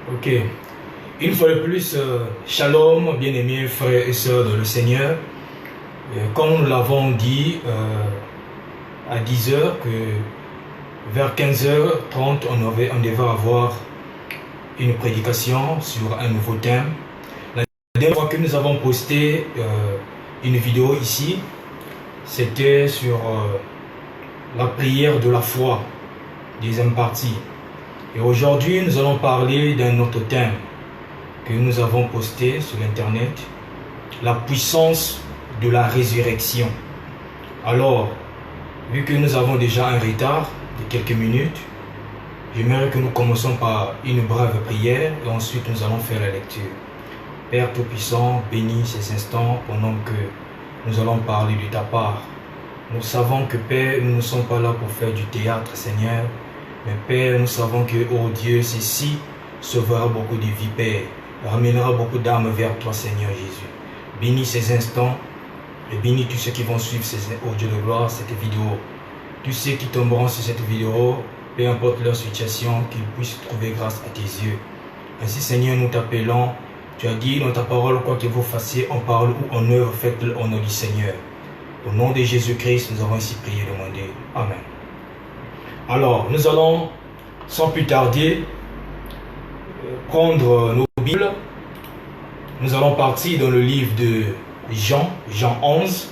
Ok. Une fois de plus, shalom, bien-aimés frères et sœurs dans le Seigneur. Comme nous l'avons dit à 10h, que vers 15h30, on devait avoir une prédication sur un nouveau thème. La dernière fois que nous avons posté une vidéo ici, c'était sur la prière de la foi, deuxième partie. Et aujourd'hui, nous allons parler d'un autre thème que nous avons posté sur l'internet, la puissance de la résurrection. Alors, vu que nous avons déjà un retard de quelques minutes, j'aimerais que nous commençons par une brève prière et ensuite nous allons faire la lecture. Père Tout-Puissant, bénis ces instants pendant que nous allons parler de ta part. Nous savons que Père, nous ne sommes pas là pour faire du théâtre, Seigneur, mais Père, nous savons que, oh Dieu, ceci sauvera beaucoup de vies, Père, ramènera beaucoup d'âmes vers toi, Seigneur Jésus. Bénis ces instants et bénis tous ceux qui vont suivre, oh Dieu de gloire, cette vidéo. Tous ceux qui tomberont sur cette vidéo, peu importe leur situation, qu'ils puissent trouver grâce à tes yeux. Ainsi, Seigneur, nous t'appelons. Tu as dit dans ta parole, quoi que vous fassiez en parole ou en œuvre, faites-le au nom du Seigneur. Au nom de Jésus-Christ, nous avons ainsi prié et demandé. Amen. Alors, nous allons, sans plus tarder, prendre nos Bibles. Nous allons partir dans le livre de Jean 11,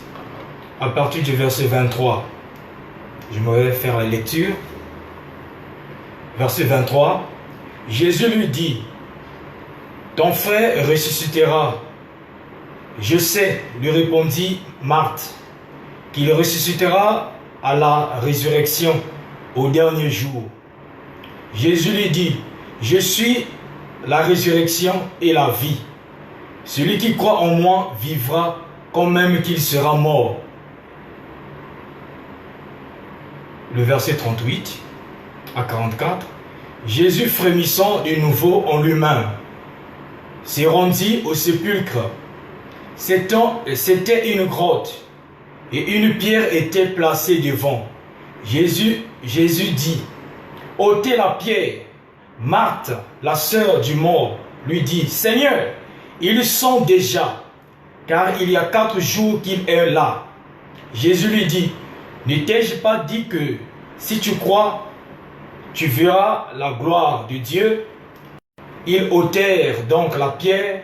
à partir du verset 23. Je vais faire la lecture. Verset 23. Jésus lui dit, « Ton frère ressuscitera. » « Je sais, lui répondit Marthe, qu'il ressuscitera à la résurrection au dernier jour. Jésus lui dit, « Je suis la résurrection et la vie. Celui qui croit en moi vivra quand même qu'il sera mort. » Le verset 38 à 44. Jésus frémissant de nouveau en lui-même, se rendit au sépulcre. C'était une grotte et une pierre était placée devant. Jésus dit, « ôtez la pierre. » Marthe, la sœur du mort, lui dit, « Seigneur, ils sont déjà, car il y a 4 jours qu'il est là. » Jésus lui dit, « Ne t'ai-je pas dit que si tu crois, tu verras la gloire de Dieu ?» Ils ôtèrent donc la pierre,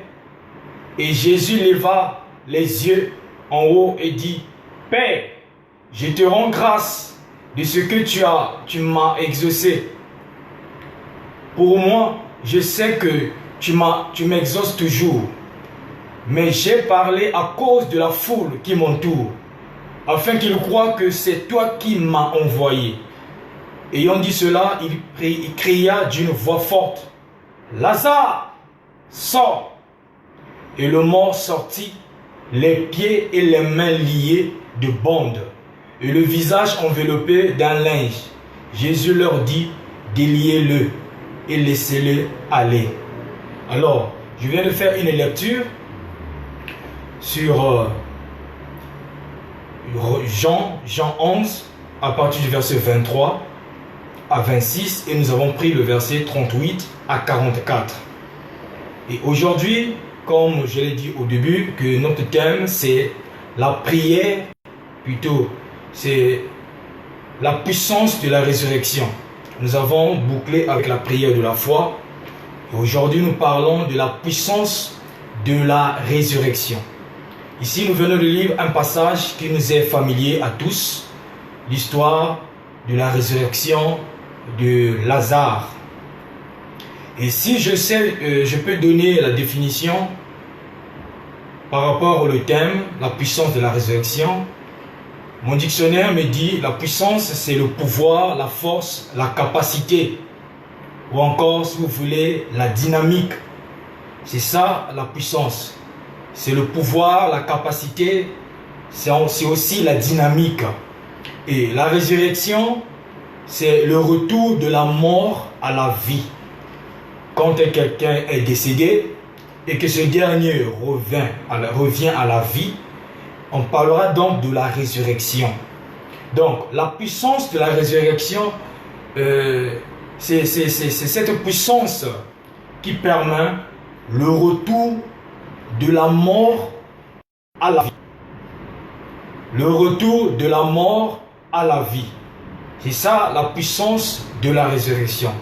et Jésus leva les yeux en haut et dit, « Père, je te rends grâce de ce que tu m'as exaucé. Pour moi, je sais que tu m'exauces toujours, mais j'ai parlé à cause de la foule qui m'entoure, afin qu'ils croient que c'est toi qui m'as envoyé. » Ayant dit cela, il cria d'une voix forte, « Lazare, sors !» Et le mort sortit, les pieds et les mains liés de bandes, et le visage enveloppé d'un linge. Jésus leur dit, « Déliez-le et laissez-le aller. » Alors, je viens de faire une lecture sur Jean 11, à partir du verset 23 à 26, et nous avons pris le verset 38 à 44. Et aujourd'hui, comme je l'ai dit au début, que notre thème c'est la prière, plutôt c'est la puissance de la résurrection. Nous avons bouclé avec la prière de la foi. Et aujourd'hui, nous parlons de la puissance de la résurrection. Ici, nous venons de lire un passage qui nous est familier à tous, l'histoire de la résurrection de Lazare. Et si je peux donner la définition par rapport au thème, la puissance de la résurrection, mon dictionnaire me dit la puissance, c'est le pouvoir, la force, la capacité, ou encore, si vous voulez, la dynamique. C'est ça la puissance. C'est le pouvoir, la capacité, c'est aussi la dynamique. Et la résurrection, c'est le retour de la mort à la vie. Quand quelqu'un est décédé et que ce dernier revient à la vie, on parlera donc de la résurrection. Donc, la puissance de la résurrection, c'est cette puissance qui permet le retour de la mort à la vie. Le retour de la mort à la vie. C'est ça la puissance de la résurrection.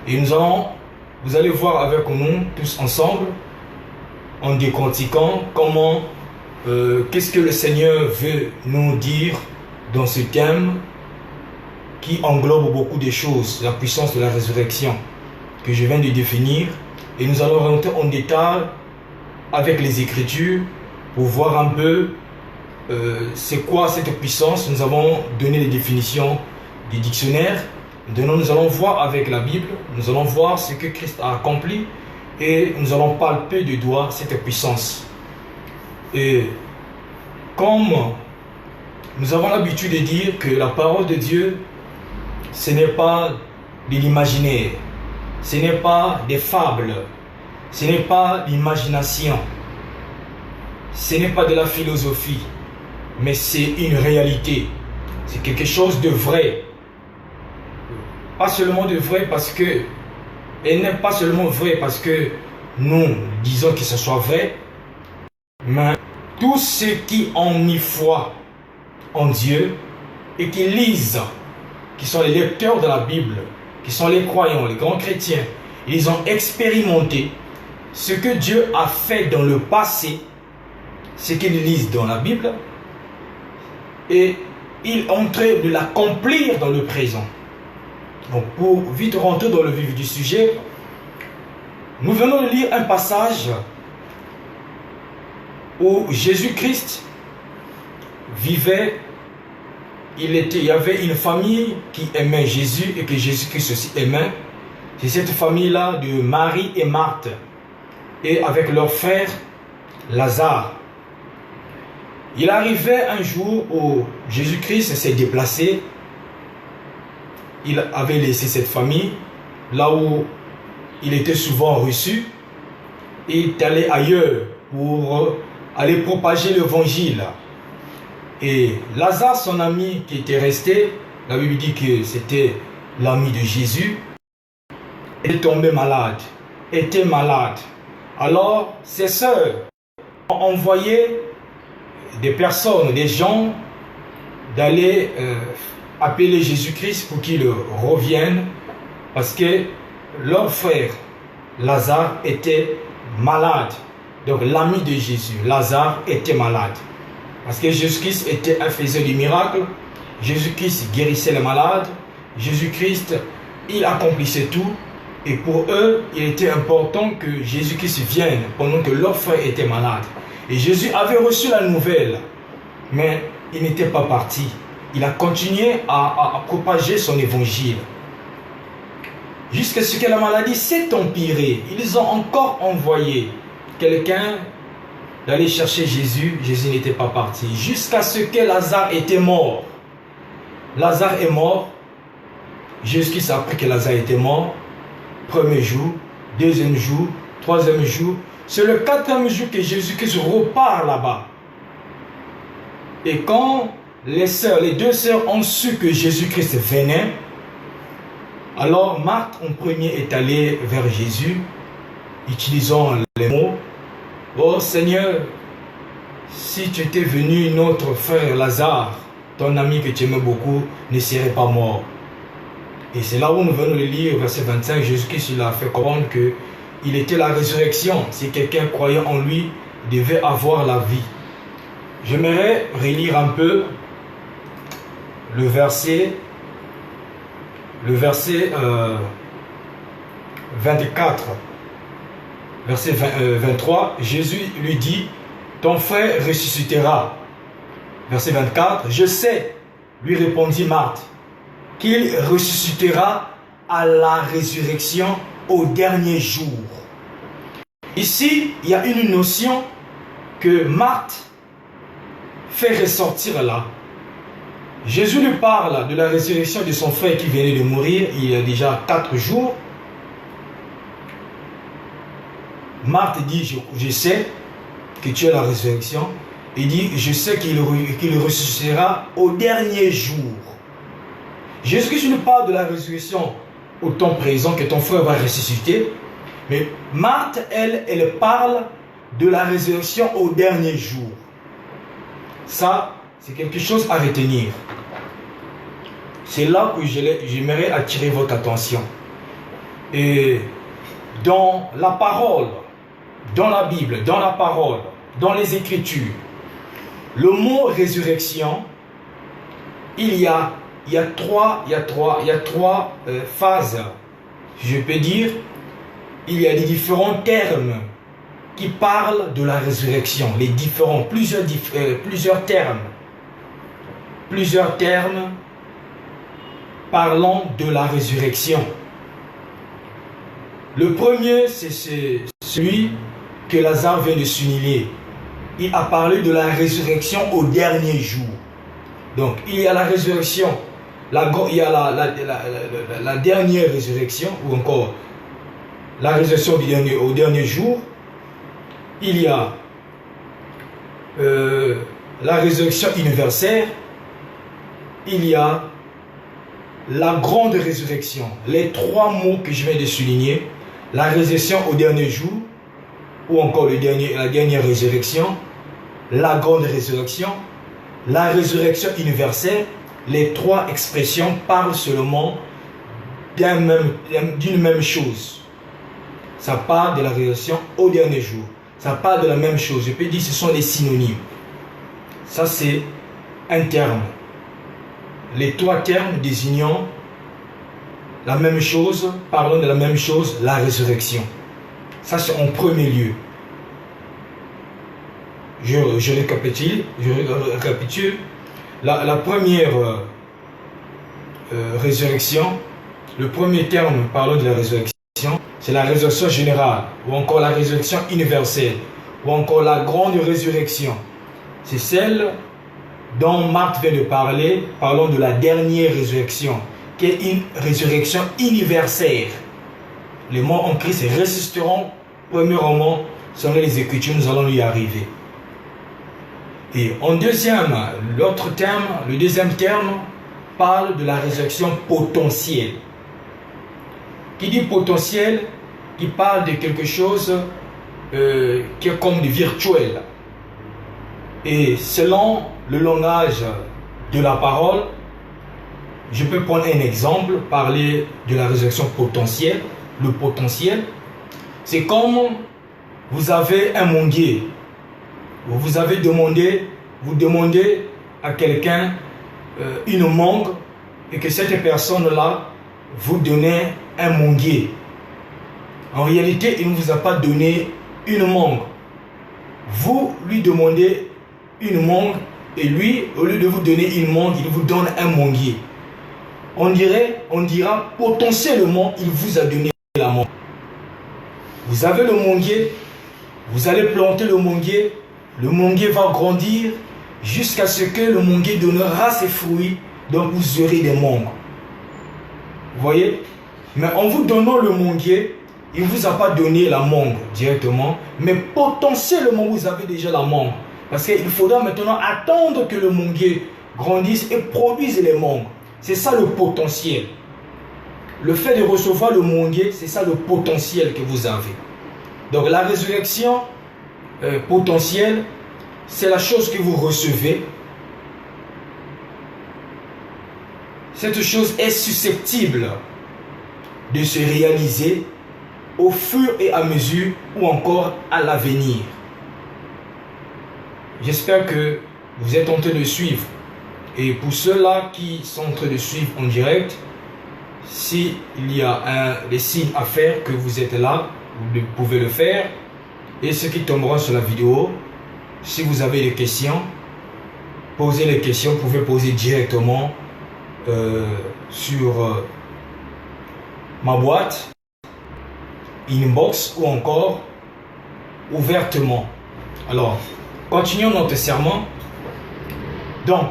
Et vous allez voir avec nous tous ensemble, en décortiquant comment, qu'est-ce que le Seigneur veut nous dire dans ce thème qui englobe beaucoup de choses, la puissance de la résurrection que je viens de définir. Et nous allons rentrer en détail avec les Écritures pour voir un peu c'est quoi cette puissance. Nous avons donné les définitions du dictionnaire. Maintenant, nous allons voir avec la Bible, nous allons voir ce que Christ a accompli et nous allons palper du doigt cette puissance. Et comme nous avons l'habitude de dire que la parole de Dieu, ce n'est pas de l'imaginaire, ce n'est pas des fables, ce n'est pas l'imagination, ce n'est pas de la philosophie, mais c'est une réalité, c'est quelque chose de vrai. Pas seulement de vrai parce que, elle n'est pas seulement vrai parce que nous disons que ce soit vrai, mais tous ceux qui ont mis foi en Dieu et qui lisent, qui sont les lecteurs de la Bible, qui sont les croyants, les grands chrétiens, ils ont expérimenté ce que Dieu a fait dans le passé, ce qu'ils lisent dans la Bible, et ils ont en train de l'accomplir dans le présent. Donc pour vite rentrer dans le vif du sujet, nous venons de lire un passage où Jésus-Christ vivait, il y avait une famille qui aimait Jésus et que Jésus-Christ aussi aimait. C'est cette famille-là de Marie et Marthe et avec leur frère Lazare. Il arrivait un jour où Jésus-Christ s'est déplacé. Il avait laissé cette famille là où il était souvent reçu et il est allé ailleurs pour aller propager l'évangile. Et Lazare, son ami qui était resté, la Bible dit que c'était l'ami de Jésus, est tombé malade, était malade. Alors ses sœurs ont envoyé des personnes, des gens, d'aller appeler Jésus-Christ pour qu'il revienne parce que leur frère Lazare était malade. Donc l'ami de Jésus, Lazare, était malade. Parce que Jésus-Christ était un faiseur de miracles. Jésus-Christ guérissait les malades. Jésus-Christ, il accomplissait tout. Et pour eux, il était important que Jésus-Christ vienne pendant que leur frère était malade. Et Jésus avait reçu la nouvelle, mais il n'était pas parti. Il a continué à propager son évangile. Jusqu'à ce que la maladie s'est empirée. Ils ont encore envoyé quelqu'un d'aller chercher Jésus. Jésus n'était pas parti. Jusqu'à ce que Lazare était mort. Lazare est mort. Jésus-Christ a appris que Lazare était mort. Premier jour, deuxième jour, troisième jour. C'est le quatrième jour que Jésus-Christ repart là-bas. Et quand les deux sœurs ont su que Jésus-Christ venait, alors Marthe en premier est allée vers Jésus, utilisant les mots: oh Seigneur, si tu étais venu, notre frère Lazare, ton ami que tu aimais beaucoup, ne serait pas mort. Et c'est là où nous venons de lire, verset 25, Jésus-Christ il a fait comprendre qu'il était la résurrection. Si quelqu'un croyait en lui, devait avoir la vie. J'aimerais relire un peu le verset 24. Verset 23, Jésus lui dit: ton frère ressuscitera. Verset 24, je sais, lui répondit Marthe, qu'il ressuscitera à la résurrection au dernier jour. Ici, il y a une notion que Marthe fait ressortir là. Jésus lui parle de la résurrection de son frère qui venait de mourir il y a déjà 4 jours. Marthe dit: je sais que tu es la résurrection. Il dit: je sais qu'il ressuscitera au dernier jour. Jésus-Christ nous parle de la résurrection au temps présent, que ton frère va ressusciter. Mais Marthe, elle parle de la résurrection au dernier jour. Ça, c'est quelque chose à retenir. C'est là que j'aimerais attirer votre attention. Et dans la parole, dans la Bible, dans la parole, dans les Écritures, le mot résurrection, il y a trois phases. Je peux dire, il y a des différents termes qui parlent de la résurrection. Plusieurs termes parlant de la résurrection. Le premier, c'est celui que Lazare vient de souligner. Il a parlé de la résurrection au dernier jour. Donc, il y a la résurrection, il y a la dernière résurrection, ou encore la résurrection au dernier jour. Il y a la résurrection universelle. Il y a la grande résurrection. Les trois mots que je viens de souligner, la résurrection au dernier jour, ou encore la dernière résurrection, la grande résurrection, la résurrection universelle, les trois expressions parlent seulement d'une même chose. Ça parle de la résurrection au dernier jour. Ça parle de la même chose. Je peux dire que ce sont des synonymes. Ça, c'est un terme. Les trois termes désignant la même chose, parlons de la même chose, la résurrection. Ça, c'est en premier lieu. Je récapitule. La première résurrection, le premier terme parlant de la résurrection, c'est la résurrection générale, ou encore la résurrection universelle, ou encore la grande résurrection. C'est celle dont Marthe vient de parler, parlons de la dernière résurrection, qui est une résurrection universelle. Les morts en Christ résisteront, premièrement, selon les Écritures, nous allons y arriver. Et en deuxième, le deuxième terme parle de la résurrection potentielle. Qui dit potentiel, qui parle de quelque chose qui est comme du virtuel. Et selon le langage de la parole, je peux prendre un exemple, parler de la résurrection potentielle. Le potentiel, c'est comme vous avez un manguier. Vous demandez à quelqu'un une mangue et que cette personne-là vous donne un manguier. En réalité, il ne vous a pas donné une mangue. Vous lui demandez une mangue et lui, au lieu de vous donner une mangue, il vous donne un manguier. On dira potentiellement, il vous a donné la mangue. Vous avez le manguier, vous allez planter le manguier va grandir jusqu'à ce que le manguier donnera ses fruits, donc vous aurez des mangues. Vous voyez? Mais en vous donnant le manguier, il ne vous a pas donné la mangue directement, mais potentiellement vous avez déjà la mangue. Parce qu'il faudra maintenant attendre que le manguier grandisse et produise les mangues. C'est ça le potentiel. Le fait de recevoir le manguier, c'est ça le potentiel que vous avez. Donc la résurrection potentielle, c'est la chose que vous recevez. Cette chose est susceptible de se réaliser au fur et à mesure ou encore à l'avenir. J'espère que vous êtes en train de suivre. Et pour ceux-là qui sont en train de suivre en direct, s'il y a des signes à faire, que vous êtes là, vous pouvez le faire. Et ceux qui tomberont sur la vidéo, si vous avez des questions, posez les questions, vous pouvez poser directement sur ma boîte, inbox ou encore ouvertement. Alors, continuons notre sermon. Donc,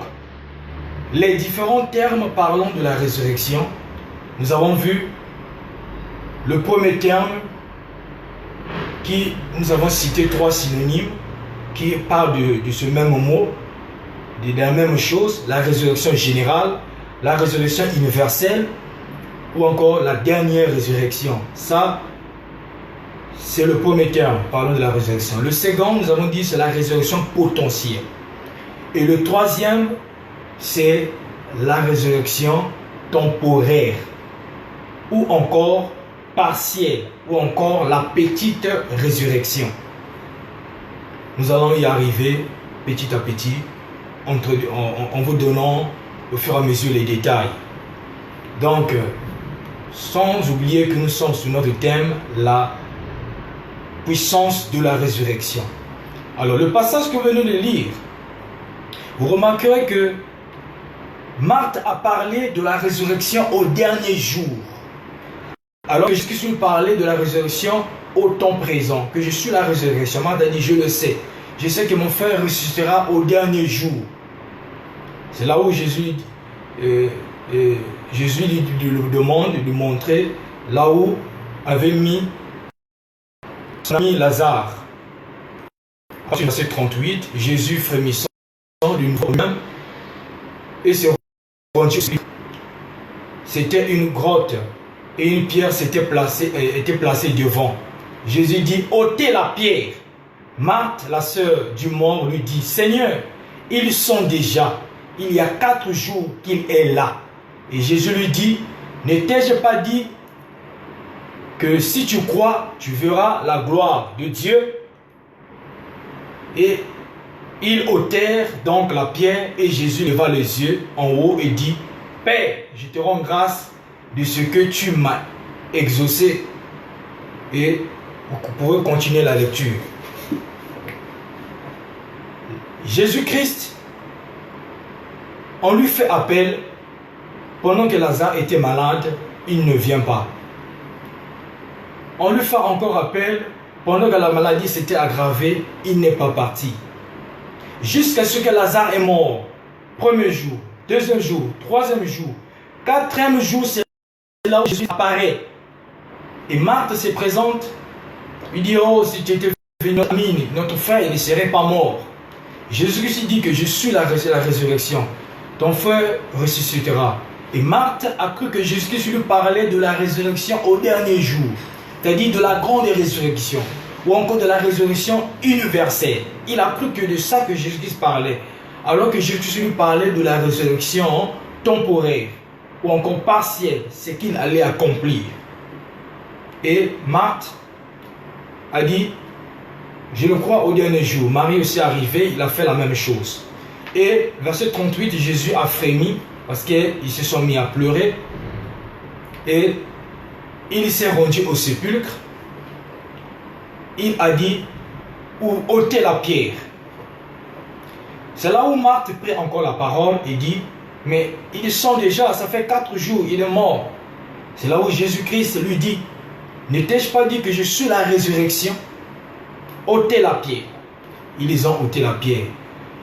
les différents termes parlant de la résurrection, nous avons vu le premier terme qui, nous avons cité trois synonymes qui parlent de ce même mot, de la même chose, la résurrection générale, la résurrection universelle ou encore la dernière résurrection. Ça, c'est le premier terme, parlons de la résurrection. Le second, nous avons dit, c'est la résurrection potentielle. Et le troisième, c'est la résurrection temporaire, ou encore partielle, ou encore la petite résurrection. Nous allons y arriver petit à petit, en vous donnant au fur et à mesure les détails. Donc, sans oublier que nous sommes sur notre thème, la puissance de la résurrection. Alors, le passage que nous venons de lire, vous remarquerez que Marthe a parlé de la résurrection au dernier jour, alors que Jésus parlait de la résurrection au temps présent, que je suis la résurrection. Marthe a dit, je le sais. Je sais que mon frère ressuscitera au dernier jour. C'est là où Jésus lui demande de lui montrer là où avait mis son ami Lazare. Verset 38, Jésus frémissant d'une voix même et se rendit. C'était une grotte et une pierre était placée devant. Jésus dit, ôtez la pierre. Marthe, la sœur du mort, lui dit, Seigneur, ils sont déjà, il y a 4 jours qu'il est là. Et Jésus lui dit, ne t'ai-je pas dit que si tu crois, tu verras la gloire de Dieu? Et ils ôtèrent donc la pierre et Jésus leva les yeux en haut et dit, Père, je te rends grâce de ce que tu m'as exaucé. Et vous pouvez continuer la lecture. Jésus-Christ, on lui fait appel pendant que Lazare était malade, il ne vient pas. On lui fait encore appel pendant que la maladie s'était aggravée, il n'est pas parti. Jusqu'à ce que Lazare est mort. Premier jour, deuxième jour, troisième jour, quatrième jour, c'est là où Jésus apparaît. Et Marthe se présente, il dit, oh, si tu étais venu, notre frère, il ne serait pas mort. Jésus-Christ dit que je suis la résurrection. Ton frère ressuscitera. Et Marthe a cru que Jésus-Christ lui parlait de la résurrection au dernier jour. C'est-à-dire de la grande résurrection. Ou encore de la résurrection universelle. Il a cru que de ça que Jésus-Christ parlait. Alors que Jésus-Christ lui parlait de la résurrection temporaire. Ou encore partielle. Ce qu'il allait accomplir. Et Marthe a dit, je le crois au dernier jour. Marie aussi est arrivée, il a fait la même chose. Et verset 38, Jésus a frémi parce qu'ils se sont mis à pleurer. Et il s'est rendu au sépulcre. Il a dit, ôtez la pierre. C'est là où Marthe prend encore la parole et dit, mais ils sont déjà, ça fait 4 jours, il est mort. C'est là où Jésus-Christ lui dit, ne t'ai-je pas dit que je suis la résurrection? Ôtez la pierre. Ils ont ôté la pierre.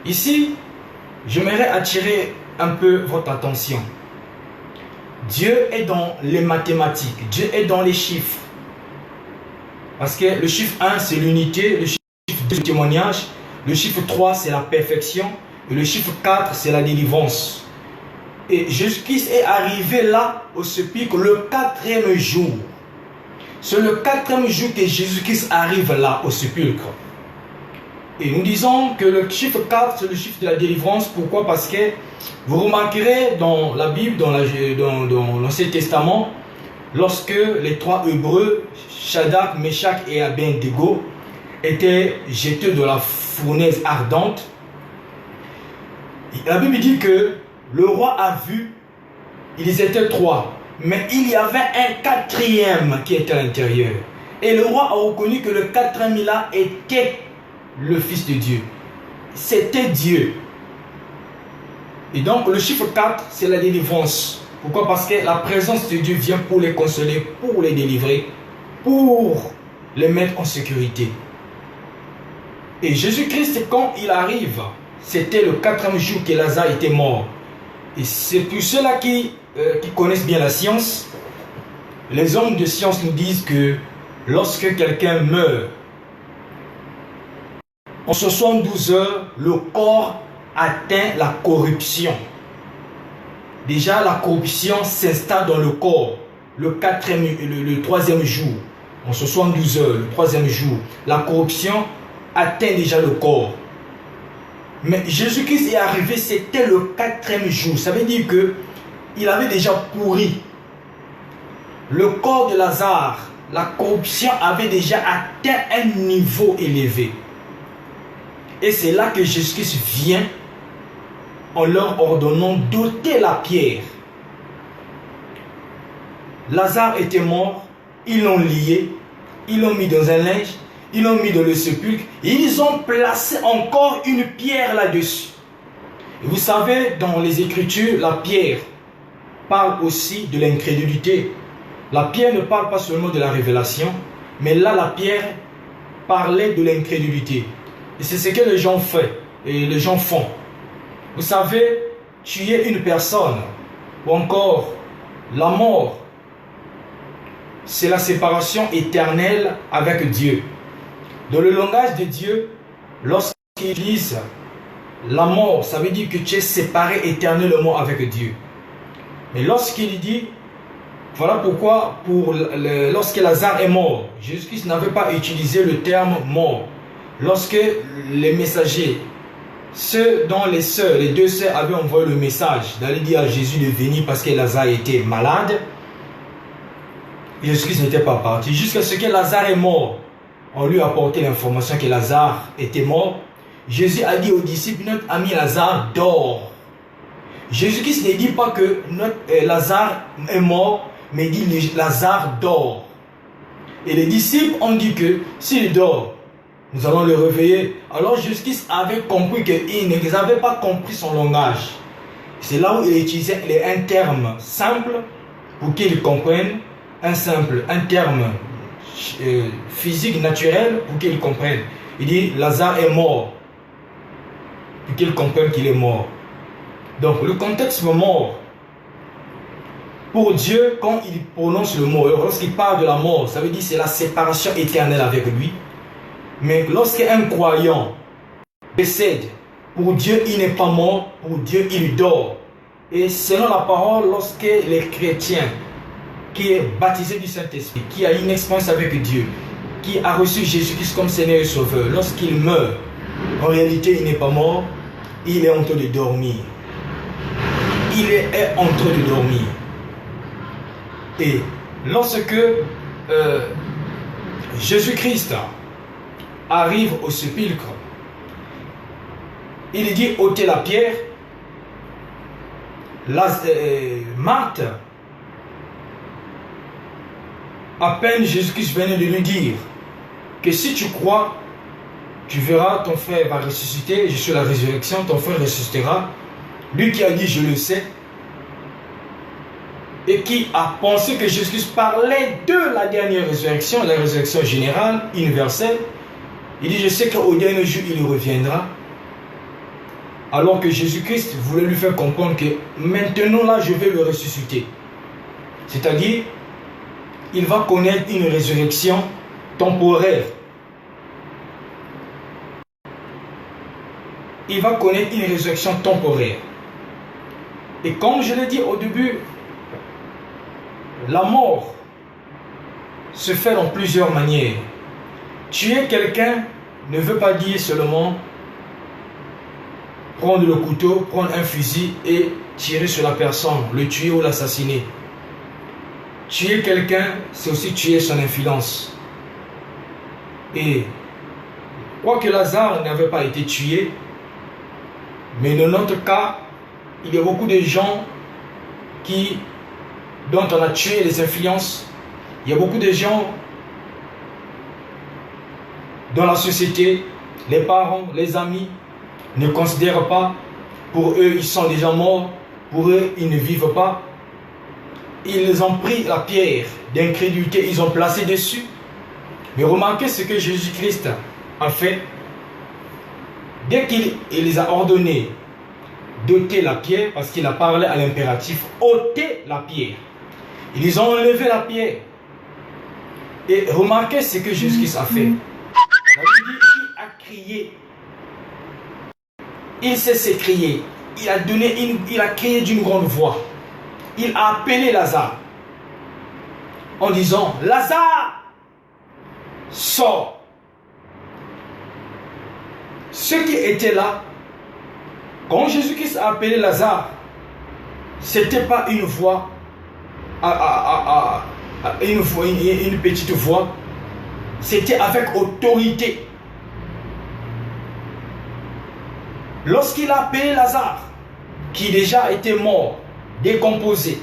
Ici, j'aimerais attirer un peu votre attention. Dieu est dans les mathématiques. Dieu est dans les chiffres. Parce que le chiffre 1, c'est l'unité. Le chiffre 2, c'est le témoignage. Le chiffre 3, c'est la perfection. Et le chiffre 4, c'est la délivrance. Et Jésus-Christ est arrivé là, au sépulcre, le 4e jour. C'est le 4e jour que Jésus-Christ arrive là, au sépulcre. Et nous disons que le chiffre 4, c'est le chiffre de la délivrance. Pourquoi? Parce que vous remarquerez dans la Bible, dans l'Ancien Testament, lorsque les 3 Hébreux, Shadrach, Meshach et Abednego, étaient jetés de la fournaise ardente, la Bible dit que le roi a vu, ils étaient 3. Mais il y avait un 4e qui était à l'intérieur. Et le roi a reconnu que le 4e là était le Fils de Dieu. C'était Dieu. Et donc le chiffre 4, c'est la délivrance. Pourquoi? Parce que la présence de Dieu vient pour les consoler, pour les délivrer, pour les mettre en sécurité. Et Jésus-Christ, quand il arrive, c'était le 4e jour que Lazare était mort. Et c'est pour ceux-là qui connaissent bien la science, les hommes de science nous disent que lorsque quelqu'un meurt, en 72 heures, le corps atteint la corruption. Déjà, la corruption s'installe dans le corps le 3e jour. en 72 heures, le troisième jour, la corruption atteint déjà le corps. Mais Jésus-Christ est arrivé, c'était le quatrième jour. Ça veut dire que il avait déjà pourri. Le corps de Lazare, la corruption avait déjà atteint un niveau élevé. Et c'est là que Jésus-Christ vient en leur ordonnant d'ôter la pierre. Lazare était mort, ils l'ont lié, ils l'ont mis dans un linge, ils l'ont mis dans le sépulcre, et ils ont placé encore une pierre là-dessus. Et vous savez, dans les Écritures, la pierre parle aussi de l'incrédulité. La pierre ne parle pas seulement de la révélation, mais là, la pierre parlait de l'incrédulité. Et c'est ce que les gens font et les gens font. Vous savez, tuer une personne, ou encore la mort, c'est la séparation éternelle avec Dieu. Dans le langage de Dieu, lorsqu'il utilise la mort, ça veut dire que tu es séparé éternellement avec Dieu. Mais lorsqu'il dit, voilà pourquoi lorsque Lazare est mort, Jésus-Christ n'avait pas utilisé le terme mort. Lorsque les messagers, ceux dont les deux sœurs avaient envoyé le message d'aller dire à Jésus de venir parce que Lazare était malade, Jésus-Christ n'était pas parti. Jusqu'à ce que Lazare est mort, on lui a apporté l'information que Lazare était mort. Jésus a dit aux disciples, notre ami Lazare dort. Jésus-Christ ne dit pas que Lazare est mort, mais il dit Lazare dort. Et les disciples ont dit que s'il dort, nous allons le réveiller. Alors Jésus-Christ avait compris qu'ils n'avaient pas compris son langage. C'est là où il utilisait un terme simple pour qu'ils comprennent. Un terme physique, naturel, pour qu'ils comprennent. Il dit Lazare est mort, pour qu'ils comprennent qu'il est mort. Donc le contexte de mort, pour Dieu, quand il prononce le mot, lorsqu'il parle de la mort, ça veut dire c'est la séparation éternelle avec lui. Mais lorsqu'un croyant décède, pour Dieu il n'est pas mort, pour Dieu il dort. Et selon la parole, lorsque les chrétiens qui est baptisé du Saint-Esprit, qui a une expérience avec Dieu, qui a reçu Jésus-Christ comme Seigneur et Sauveur, lorsqu'il meurt, en réalité il n'est pas mort, il est en train de dormir. Il est en train de dormir. Et lorsque Jésus-Christ arrive au sépulcre, il dit ôtez la pierre. Marthe, à peine Jésus-Christ venait de lui dire que si tu crois, tu verras ton frère va ressusciter, je suis la résurrection, ton frère ressuscitera. Lui qui a dit je le sais, et qui a pensé que Jésus-Christ parlait de la dernière résurrection, la résurrection générale, universelle, il dit je sais qu'au dernier jour il reviendra. Alors que Jésus-Christ voulait lui faire comprendre que maintenant là je vais le ressusciter. C'est-à-dire, il va connaître une résurrection temporaire. Il va connaître une résurrection temporaire. Et comme je l'ai dit au début, la mort se fait dans plusieurs manières. Tuer quelqu'un ne veut pas dire seulement prendre le couteau, prendre un fusil et tirer sur la personne, le tuer ou l'assassiner. Tuer quelqu'un, c'est aussi tuer son influence. Et quoique Lazare n'avait pas été tué, mais dans notre cas, il y a beaucoup de gens dont on a tué les influences. Il y a beaucoup de gens dans la société, les parents, les amis, ne considèrent pas. Pour eux, ils sont déjà morts. Pour eux, ils ne vivent pas. Ils ont pris la pierre d'incrédulité, ils ont placé dessus. Mais remarquez ce que Jésus-Christ a fait. Dès qu'il les a ordonnés d'ôter la pierre, parce qu'il a parlé à l'impératif, ôter la pierre. Ils ont enlevé la pierre. Et remarquez ce que Jésus-Christ a fait. La Bible dit qu'il a crié. Il s'est s'écrier. Il a crié d'une grande voix. Il a appelé Lazare en disant Lazare, sors. Ceux qui étaient là, quand Jésus-Christ a appelé Lazare, ce n'était pas une voix, une petite voix, c'était avec autorité. Lorsqu'il a appelé Lazare, qui déjà était mort, décomposé,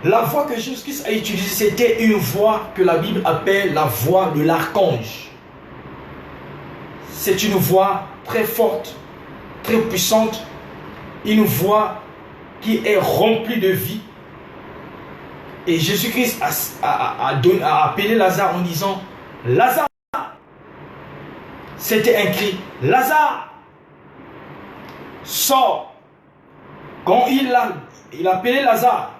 la voix que Jésus-Christ a utilisée, c'était une voix que la Bible appelle la voix de l'archange. C'est une voix très forte, très puissante, une voix qui est remplie de vie. Et Jésus-Christ a appelé Lazare en disant « Lazare !» C'était un cri « Lazare ! Sors !» Quand il a appelé Lazare,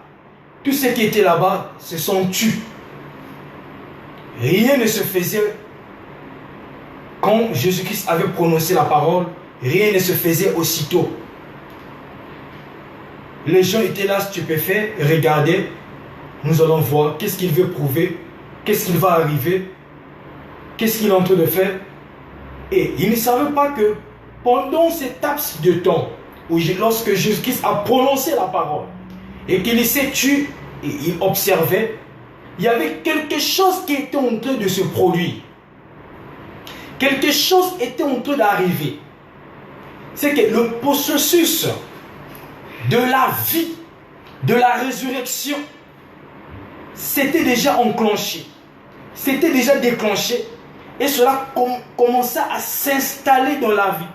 tous ceux qui étaient là-bas se sont tus. Rien ne se faisait. Quand Jésus-Christ avait prononcé la parole, rien ne se faisait aussitôt. Les gens étaient là stupéfaits, regardaient. Nous allons voir qu'est-ce qu'il veut prouver, qu'est-ce qu'il va arriver, qu'est-ce qu'il est en train de faire. Et ils ne savaient pas que pendant cette laps de temps, lorsque Jésus-Christ a prononcé la parole, et qu'il s'est tué, et il observait, il y avait quelque chose qui était en train de se produire. Quelque chose était en train d'arriver. C'est que le processus de la vie, de la résurrection, c'était déjà enclenché. C'était déjà déclenché. Et cela commençait à s'installer dans la vie.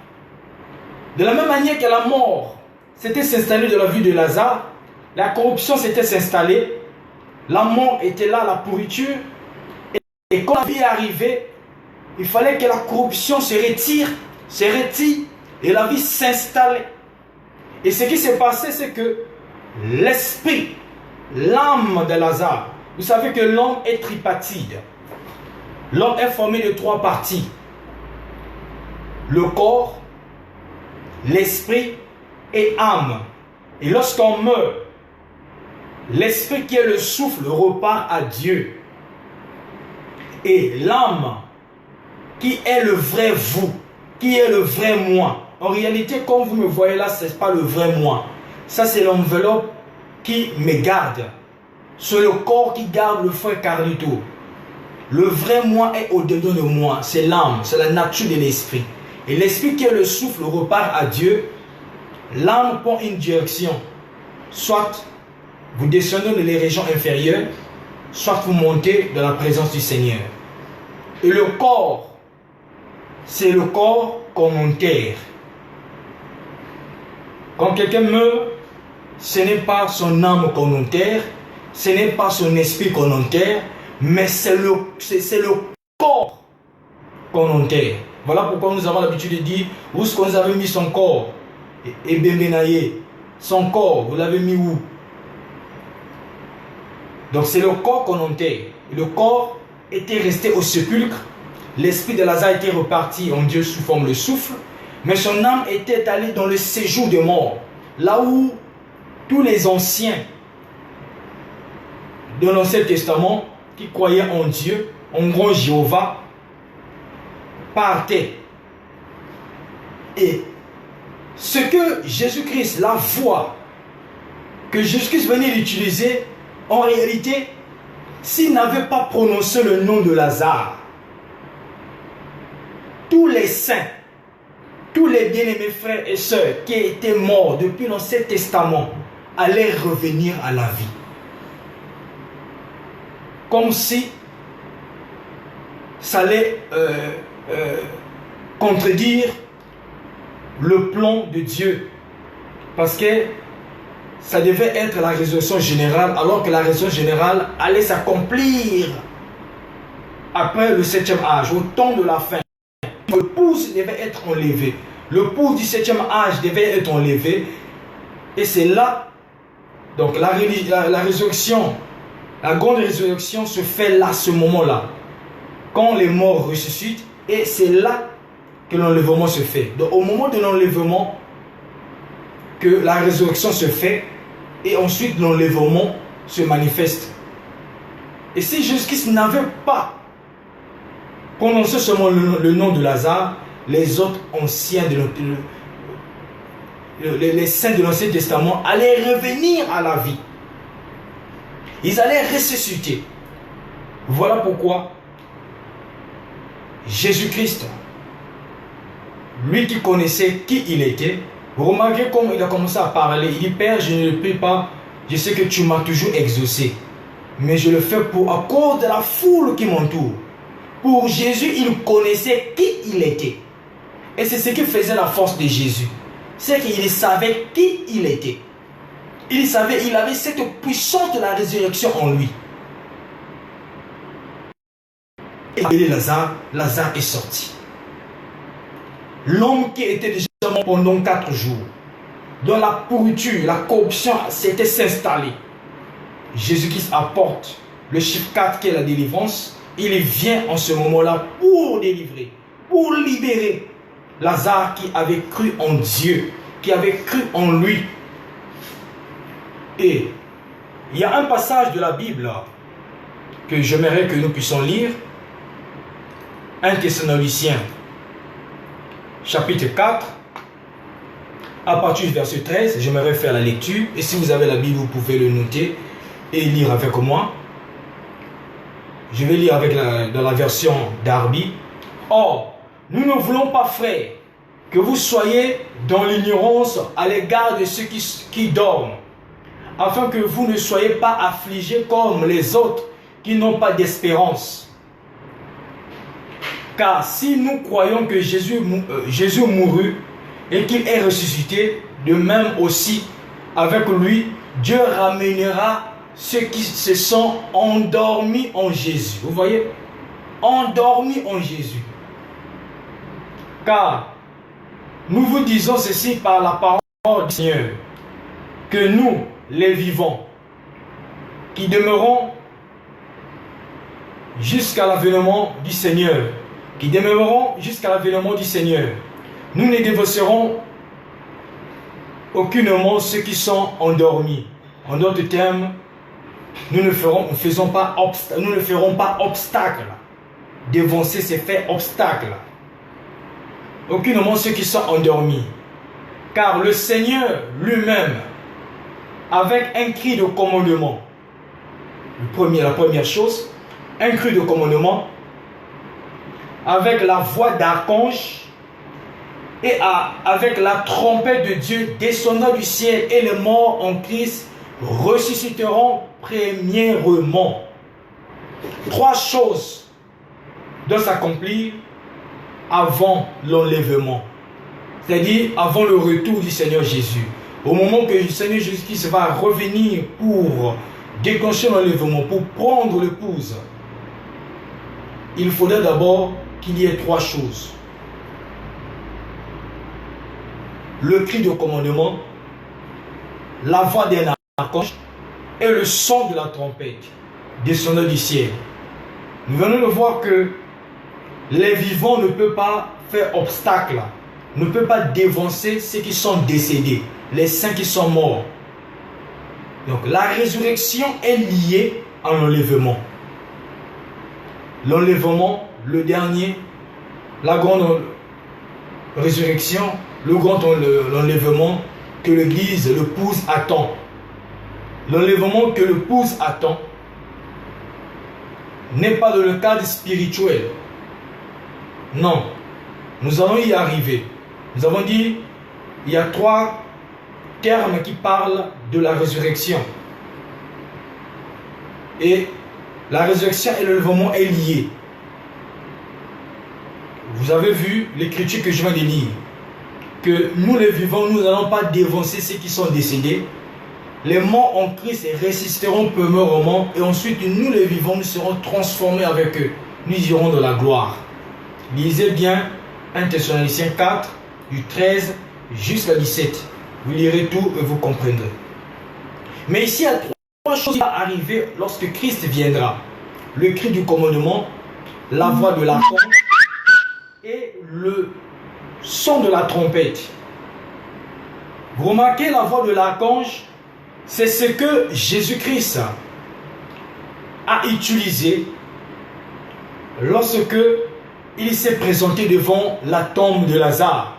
De la même manière que la mort s'était s'installée dans la vie de Lazare, la corruption s'était s'installée, la mort était là, la pourriture. Et quand la vie est arrivée, il fallait que la corruption se retire, et la vie s'installe. Et ce qui s'est passé, c'est que l'esprit, l'âme de Lazare, vous savez que l'homme est tripartite. L'homme est formé de 3 parties. Le corps, l'esprit et âme. Et lorsqu'on meurt, l'esprit qui est le souffle repart à Dieu. Et l'âme qui est le vrai vous, qui est le vrai moi. En réalité, comme vous me voyez là, ce n'est pas le vrai moi. Ça, c'est l'enveloppe qui me garde. C'est le corps qui garde le frère Carlito. Le vrai moi est au-dedans de moi. C'est l'âme, c'est la nature de l'esprit. Et l'esprit qui est le souffle repart à Dieu. L'âme prend une direction. Soit vous descendez dans les régions inférieures, soit vous montez dans la présence du Seigneur. Et le corps, c'est le corps qu'on enterre. Quand quelqu'un meurt, ce n'est pas son âme qu'on enterre, ce n'est pas son esprit qu'on enterre, mais c'est le corps qu'on enterre. Voilà pourquoi nous avons l'habitude de dire où est-ce qu'on avait mis son corps. Et Béménaïe, son corps, vous l'avez mis où? Donc c'est le corps qu'on enterre. Le corps était resté au sépulcre. L'esprit de Lazare était reparti en Dieu sous forme de souffle. Mais son âme était allée dans le séjour de mort. Là où tous les anciens de l'Ancien Testament qui croyaient en Dieu, en grand Jéhovah, partaient. Et ce que Jésus-Christ, la voix que Jésus-Christ venait d'utiliser, en réalité, s'il n'avait pas prononcé le nom de Lazare, tous les saints, tous les bien-aimés frères et sœurs qui étaient morts depuis l'Ancien Testament allaient revenir à la vie. Comme si ça allait contredire le plan de Dieu. Parce que ça devait être la résurrection générale, alors que la résurrection générale allait s'accomplir après le 7e âge, au temps de la fin. Le pouce devait être enlevé. Le pouce du 7e âge devait être enlevé. Et c'est là, donc la résurrection, la grande résurrection se fait là, ce moment-là. Quand les morts ressuscitent, et c'est là que l'enlèvement se fait. Donc au moment de l'enlèvement, que la résurrection se fait, et ensuite l'enlèvement se manifeste. Et si Jésus-Christ n'avait pas prononçait seulement le nom de Lazare, les autres anciens les saints de l'Ancien Testament allaient revenir à la vie. Ils allaient ressusciter. Voilà pourquoi Jésus-Christ, lui qui connaissait qui il était, remarquez comment il a commencé à parler. Il dit, Père, je ne le prie pas, je sais que tu m'as toujours exaucé, mais je le fais à cause de la foule qui m'entoure. Pour Jésus, il connaissait qui il était. Et c'est ce qui faisait la force de Jésus. C'est qu'il savait qui il était. Il savait, il avait cette puissance de la résurrection en lui. Et Lazare est sorti. L'homme qui était déjà mort pendant 4 jours, dont la pourriture, la corruption s'était installée. Jésus-Christ apporte le chiffre 4 qui est la délivrance. Il vient en ce moment-là pour délivrer, pour libérer Lazare qui avait cru en Dieu, qui avait cru en lui. Et il y a un passage de la Bible que j'aimerais que nous puissions lire. 1 Thessaloniciens, chapitre 4, à partir du verset 13, j'aimerais faire la lecture. Et si vous avez la Bible, vous pouvez le noter et lire avec moi. Je vais lire dans la version Darby. Or, nous ne voulons pas, frères, que vous soyez dans l'ignorance à l'égard de ceux qui dorment, afin que vous ne soyez pas affligés comme les autres qui n'ont pas d'espérance. Car si nous croyons que Jésus mourut et qu'il est ressuscité, de même aussi avec lui, Dieu ramènera ceux qui se sont endormis en Jésus. Vous voyez? Endormis en Jésus. Car nous vous disons ceci par la parole du Seigneur, que nous, les vivants, qui demeurons jusqu'à l'avènement du Seigneur, nous ne dévasserons aucunement ceux qui sont endormis. En d'autres termes, nous ne ferons pas obstacle. Dévancer, c'est faire obstacle. Aucunement ceux qui sont endormis. Car le Seigneur lui-même, avec un cri de commandement, la première chose, un cri de commandement, avec la voix d'archange et avec la trompette de Dieu descendant du ciel, et les morts en Christ ressusciteront premièrement. 3 choses doivent s'accomplir avant l'enlèvement, c'est-à-dire avant le retour du Seigneur Jésus. Au moment que le Seigneur Jésus-Christ va revenir pour déclencher l'enlèvement, pour prendre l'épouse, il faudrait d'abord qu'il y ait 3 choses. Le cri de commandement, la voix d'un archange et le son de la trompette descendant du ciel. Nous venons de voir que les vivants ne peuvent pas faire obstacle, ne peuvent pas dévancer ceux qui sont décédés, les saints qui sont morts. Donc la résurrection est liée à l'enlèvement. L'enlèvement, le dernier, la grande résurrection, le grand enlèvement que l'Église, l'épouse attend. L'enlèvement que l'épouse attend n'est pas dans le cadre spirituel. Non, nous allons y arriver. Nous avons dit, il y a 3 termes qui parlent de la résurrection. Et la résurrection et l'enlèvement est lié. Vous avez vu l'écriture que je viens de lire, que nous les vivants, nous n'allons pas dévancer ceux qui sont décédés. Les morts en Christ résisteront premièrement, et ensuite nous les vivants, nous serons transformés avec eux. Nous irons dans la gloire. Lisez bien 1 Thessaloniciens 4, du 13 jusqu'à 17. Vous lirez tout et vous comprendrez. Mais ici, il y a 3 choses qui vont arriver lorsque Christ viendra. Le cri du commandement, la voix de l'archange et le son de la trompette. Vous remarquez la voix de l'archange, c'est ce que Jésus-Christ a utilisé lorsque il s'est présenté devant la tombe de Lazare.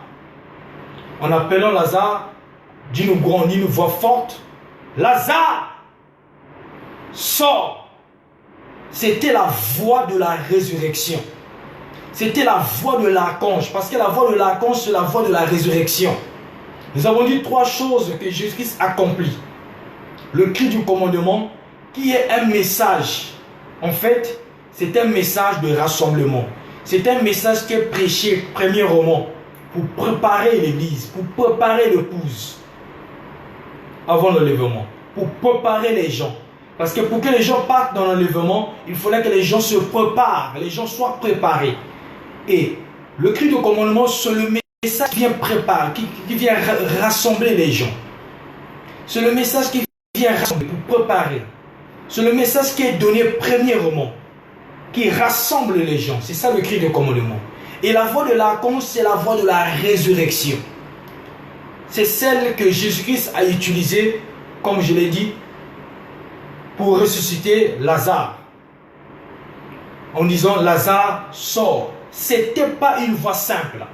En appelant Lazare d'une voix forte, Lazare, sors! C'était la voix de la résurrection. C'était la voix de l'archange, parce que la voix de l'archange, c'est la voix de la résurrection. Nous avons dit 3 choses que Jésus-Christ accomplit. Le cri du commandement, qui est un message. En fait, c'est un message de rassemblement. C'est un message qui est prêché, premièrement, pour préparer l'église, pour préparer l'épouse avant l'enlèvement, pour préparer les gens. Parce que pour que les gens partent dans l'enlèvement, il fallait que les gens se préparent, les gens soient préparés. Et le cri de commandement, c'est le message qui vient préparer, qui vient rassembler les gens. C'est le message qui vient rassembler, pour préparer. C'est le message qui est donné premièrement, qui rassemble les gens. C'est ça le cri de commandement. Et la voix de l'archange, c'est la voix de la résurrection. C'est celle que Jésus-Christ a utilisée, comme je l'ai dit, pour ressusciter Lazare. En disant, Lazare, sort. Ce n'était pas une voix simple.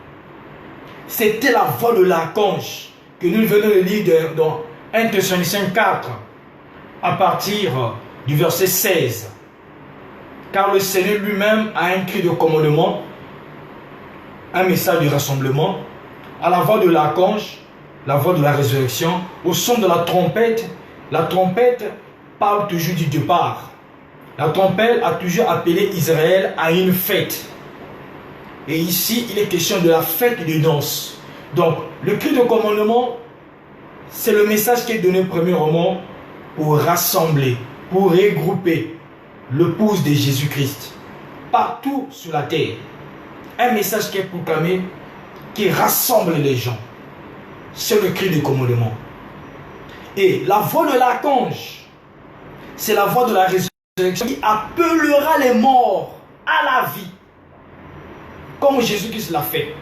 C'était la voix de l'archange que nous venons de lire dans 1 Thessaloniciens 4, à partir du verset 16. Car le Seigneur lui-même a un cri de commandement, un message de rassemblement, à la voix de l'archange, la voix de la résurrection, au son de la trompette parle toujours du départ. La trompette a toujours appelé Israël à une fête. Et ici, il est question de la fête de noces. Donc, le cri de commandement, c'est le message qui est donné premièrement pour rassembler, pour regrouper l'épouse de Jésus-Christ partout sur la terre. Un message qui est proclamé, qui rassemble les gens. C'est le cri de commandement. Et la voix de l'archange, c'est la voix de la résurrection qui appellera les morts à la vie, comme Jésus-Christ l'a fait.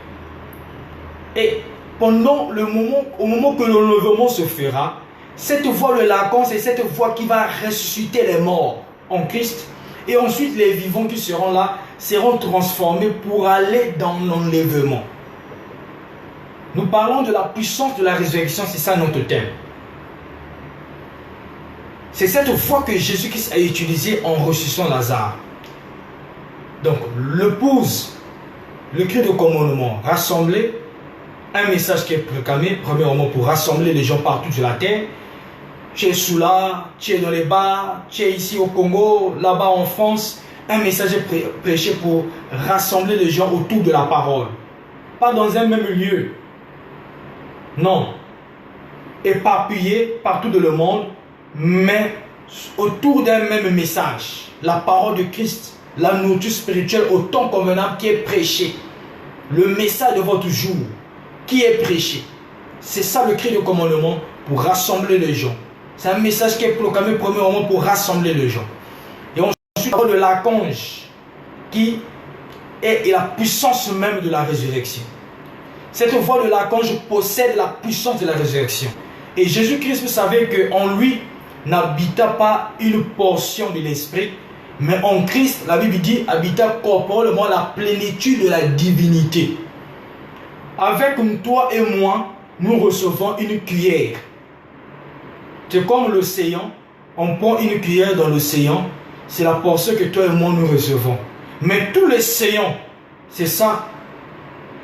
Et pendant au moment que l'enlèvement se fera, cette voix de l'archange, c'est cette voix qui va ressusciter les morts en Christ. Et ensuite, les vivants qui seront là seront transformés pour aller dans l'enlèvement. Nous parlons de la puissance de la résurrection, c'est ça notre thème. C'est cette voix que Jésus-Christ a utilisée en ressuscitant Lazare. Donc, l'épouse, le cri de commandement, rassembler, un message qui est proclamé, premièrement pour rassembler les gens partout sur la terre. Tu es sous là, tu es dans les bars, tu es ici au Congo, là-bas en France. Un message est prêché pour rassembler les gens autour de la parole. Pas dans un même lieu. Non. Éparpillés partout dans le monde, mais autour d'un même message. La parole de Christ, la nourriture spirituelle au temps convenable qui est prêchée. Le message de votre jour qui est prêché. C'est ça le cri de commandement pour rassembler les gens. C'est un message qui est proclamé premièrement pour rassembler les gens. Et ensuite, la voix de l'archange qui est la puissance même de la résurrection. Cette voix de l'archange possède la puissance de la résurrection. Et Jésus-Christ, vous savez qu'en lui n'habita pas une portion de l'esprit, mais en Christ, la Bible dit, habita corporellement la plénitude de la divinité. Avec toi et moi, nous recevons une cuillère. C'est comme l'océan, on prend une cuillère dans l'océan, c'est la portion que toi et moi nous recevons. Mais tout l'océan, c'est ça,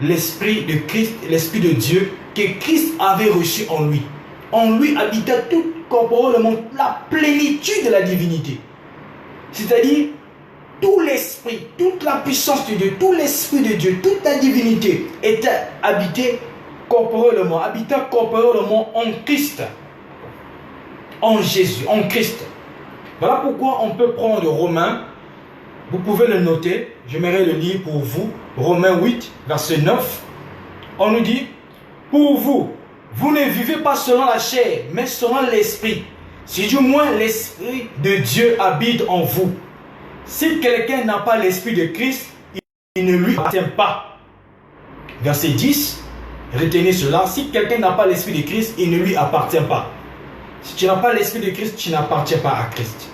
l'esprit de Christ, l'esprit de Dieu, que Christ avait reçu en lui. En lui habitait tout corporellement la plénitude de la divinité. C'est-à-dire, tout l'esprit, toute la puissance de Dieu, tout l'esprit de Dieu, toute la divinité était habité corporellement, habitait corporellement en Christ. En Jésus, en Christ. Voilà pourquoi on peut prendre Romains, vous pouvez le noter, j'aimerais le lire pour vous, Romains 8, verset 9. On nous dit, pour vous, vous ne vivez pas selon la chair, mais selon l'esprit. Si du moins l'esprit de Dieu habite en vous. Si quelqu'un n'a pas l'esprit de Christ, il ne lui appartient pas. Verset 10, retenez cela, si quelqu'un n'a pas l'esprit de Christ, il ne lui appartient pas. Si tu n'as pas l'esprit de Christ, tu n'appartiens pas à Christ.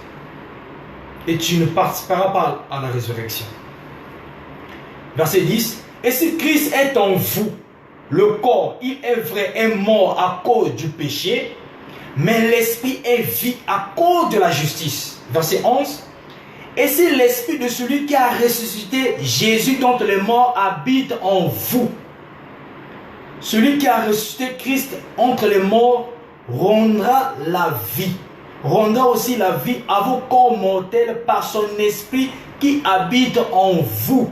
Et tu ne participeras pas à la résurrection. Verset 10. Et si Christ est en vous, le corps, il est vrai, est mort à cause du péché, mais l'esprit est vie à cause de la justice. Verset 11. Et si l'esprit de celui qui a ressuscité Jésus d'entre les morts habite en vous, celui qui a ressuscité Christ entre les morts rendra la vie, rendra aussi la vie à vos corps mortels par son esprit qui habite en vous.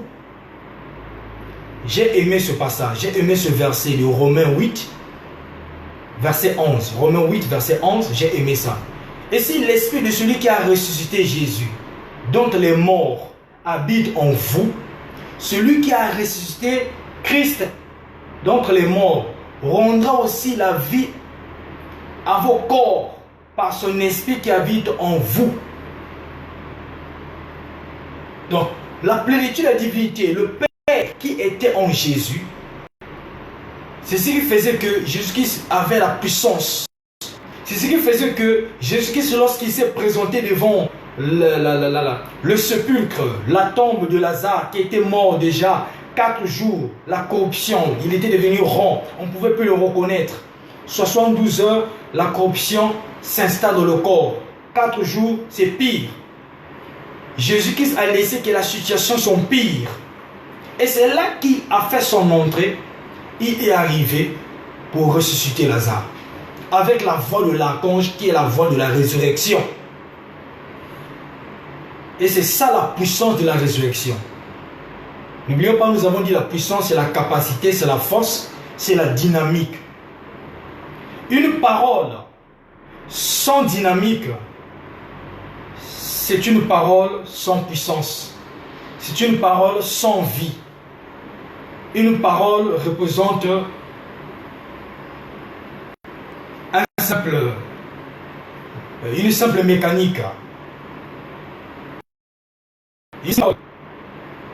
J'ai aimé ce passage, j'ai aimé ce verset de Romains 8, verset 11. Romains 8, verset 11, j'ai aimé ça. Et si l'esprit de celui qui a ressuscité Jésus d'entre les morts habite en vous, celui qui a ressuscité Christ d'entre les morts rendra aussi la vie à vos corps par son esprit qui habite en vous. Donc, la plénitude de la divinité, le Père qui était en Jésus, c'est ce qui faisait que Jésus-Christ avait la puissance. C'est ce qui faisait que Jésus-Christ, lorsqu'il s'est présenté devant le sépulcre, la tombe de Lazare qui était mort déjà 4 jours, la corruption, il était devenu rond, on ne pouvait plus le reconnaître. 72 heures, la corruption s'installe dans le corps. 4 jours, c'est pire. Jésus-Christ a laissé que la situation soit pire. Et c'est là qu'il a fait son entrée. Il est arrivé pour ressusciter Lazare. Avec la voix de l'archange qui est la voix de la résurrection. Et c'est ça la puissance de la résurrection. N'oublions pas, nous avons dit la puissance, c'est la capacité, c'est la force, c'est la dynamique. Une parole sans dynamique, c'est une parole sans puissance. C'est une parole sans vie. Une parole représente une simple mécanique.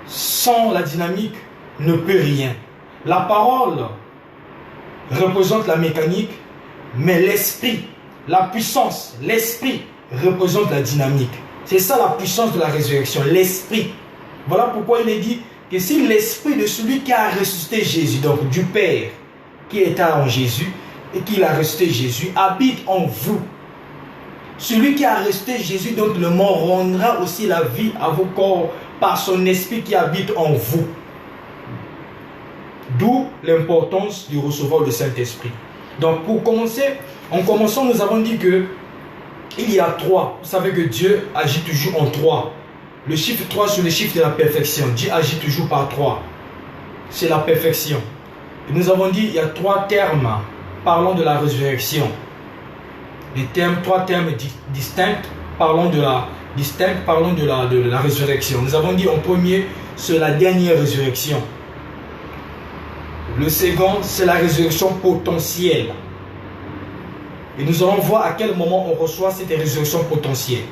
Sans la dynamique, ne peut rien. La parole représente la mécanique, mais l'esprit, la puissance, l'esprit représente la dynamique. C'est ça la puissance de la résurrection, l'esprit. Voilà pourquoi il est dit que si l'esprit de celui qui a ressuscité Jésus, donc du Père qui était en Jésus et qui a ressuscité Jésus, habite en vous. Celui qui a ressuscité Jésus, donc le mort, rendra aussi la vie à vos corps par son esprit qui habite en vous. D'où l'importance de recevoir le Saint-Esprit. Donc pour commencer, en commençant, nous avons dit que il y a 3. Vous savez que Dieu agit toujours en 3. Le chiffre 3 c'est le chiffre de la perfection. Dieu agit toujours par 3. C'est la perfection. Et nous avons dit qu'il y a 3 termes parlant de la résurrection. Les termes, 3 termes distincts parlant de la résurrection. Nous avons dit en premier, c'est la dernière résurrection. Le second, c'est la résurrection potentielle. Et nous allons voir à quel moment on reçoit cette résurrection potentielle.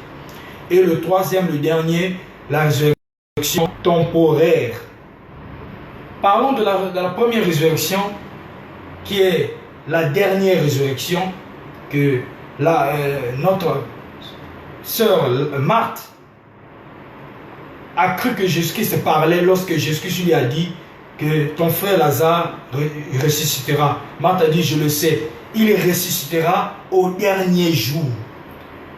Et le troisième, le dernier, la résurrection temporaire. Parlons de la première résurrection, qui est la dernière résurrection, que notre sœur Marthe a cru que Jésus-Christ parlait lorsque Jésus-Christ lui a dit que ton frère Lazare ressuscitera. Marthe a dit, je le sais, il ressuscitera au dernier jour.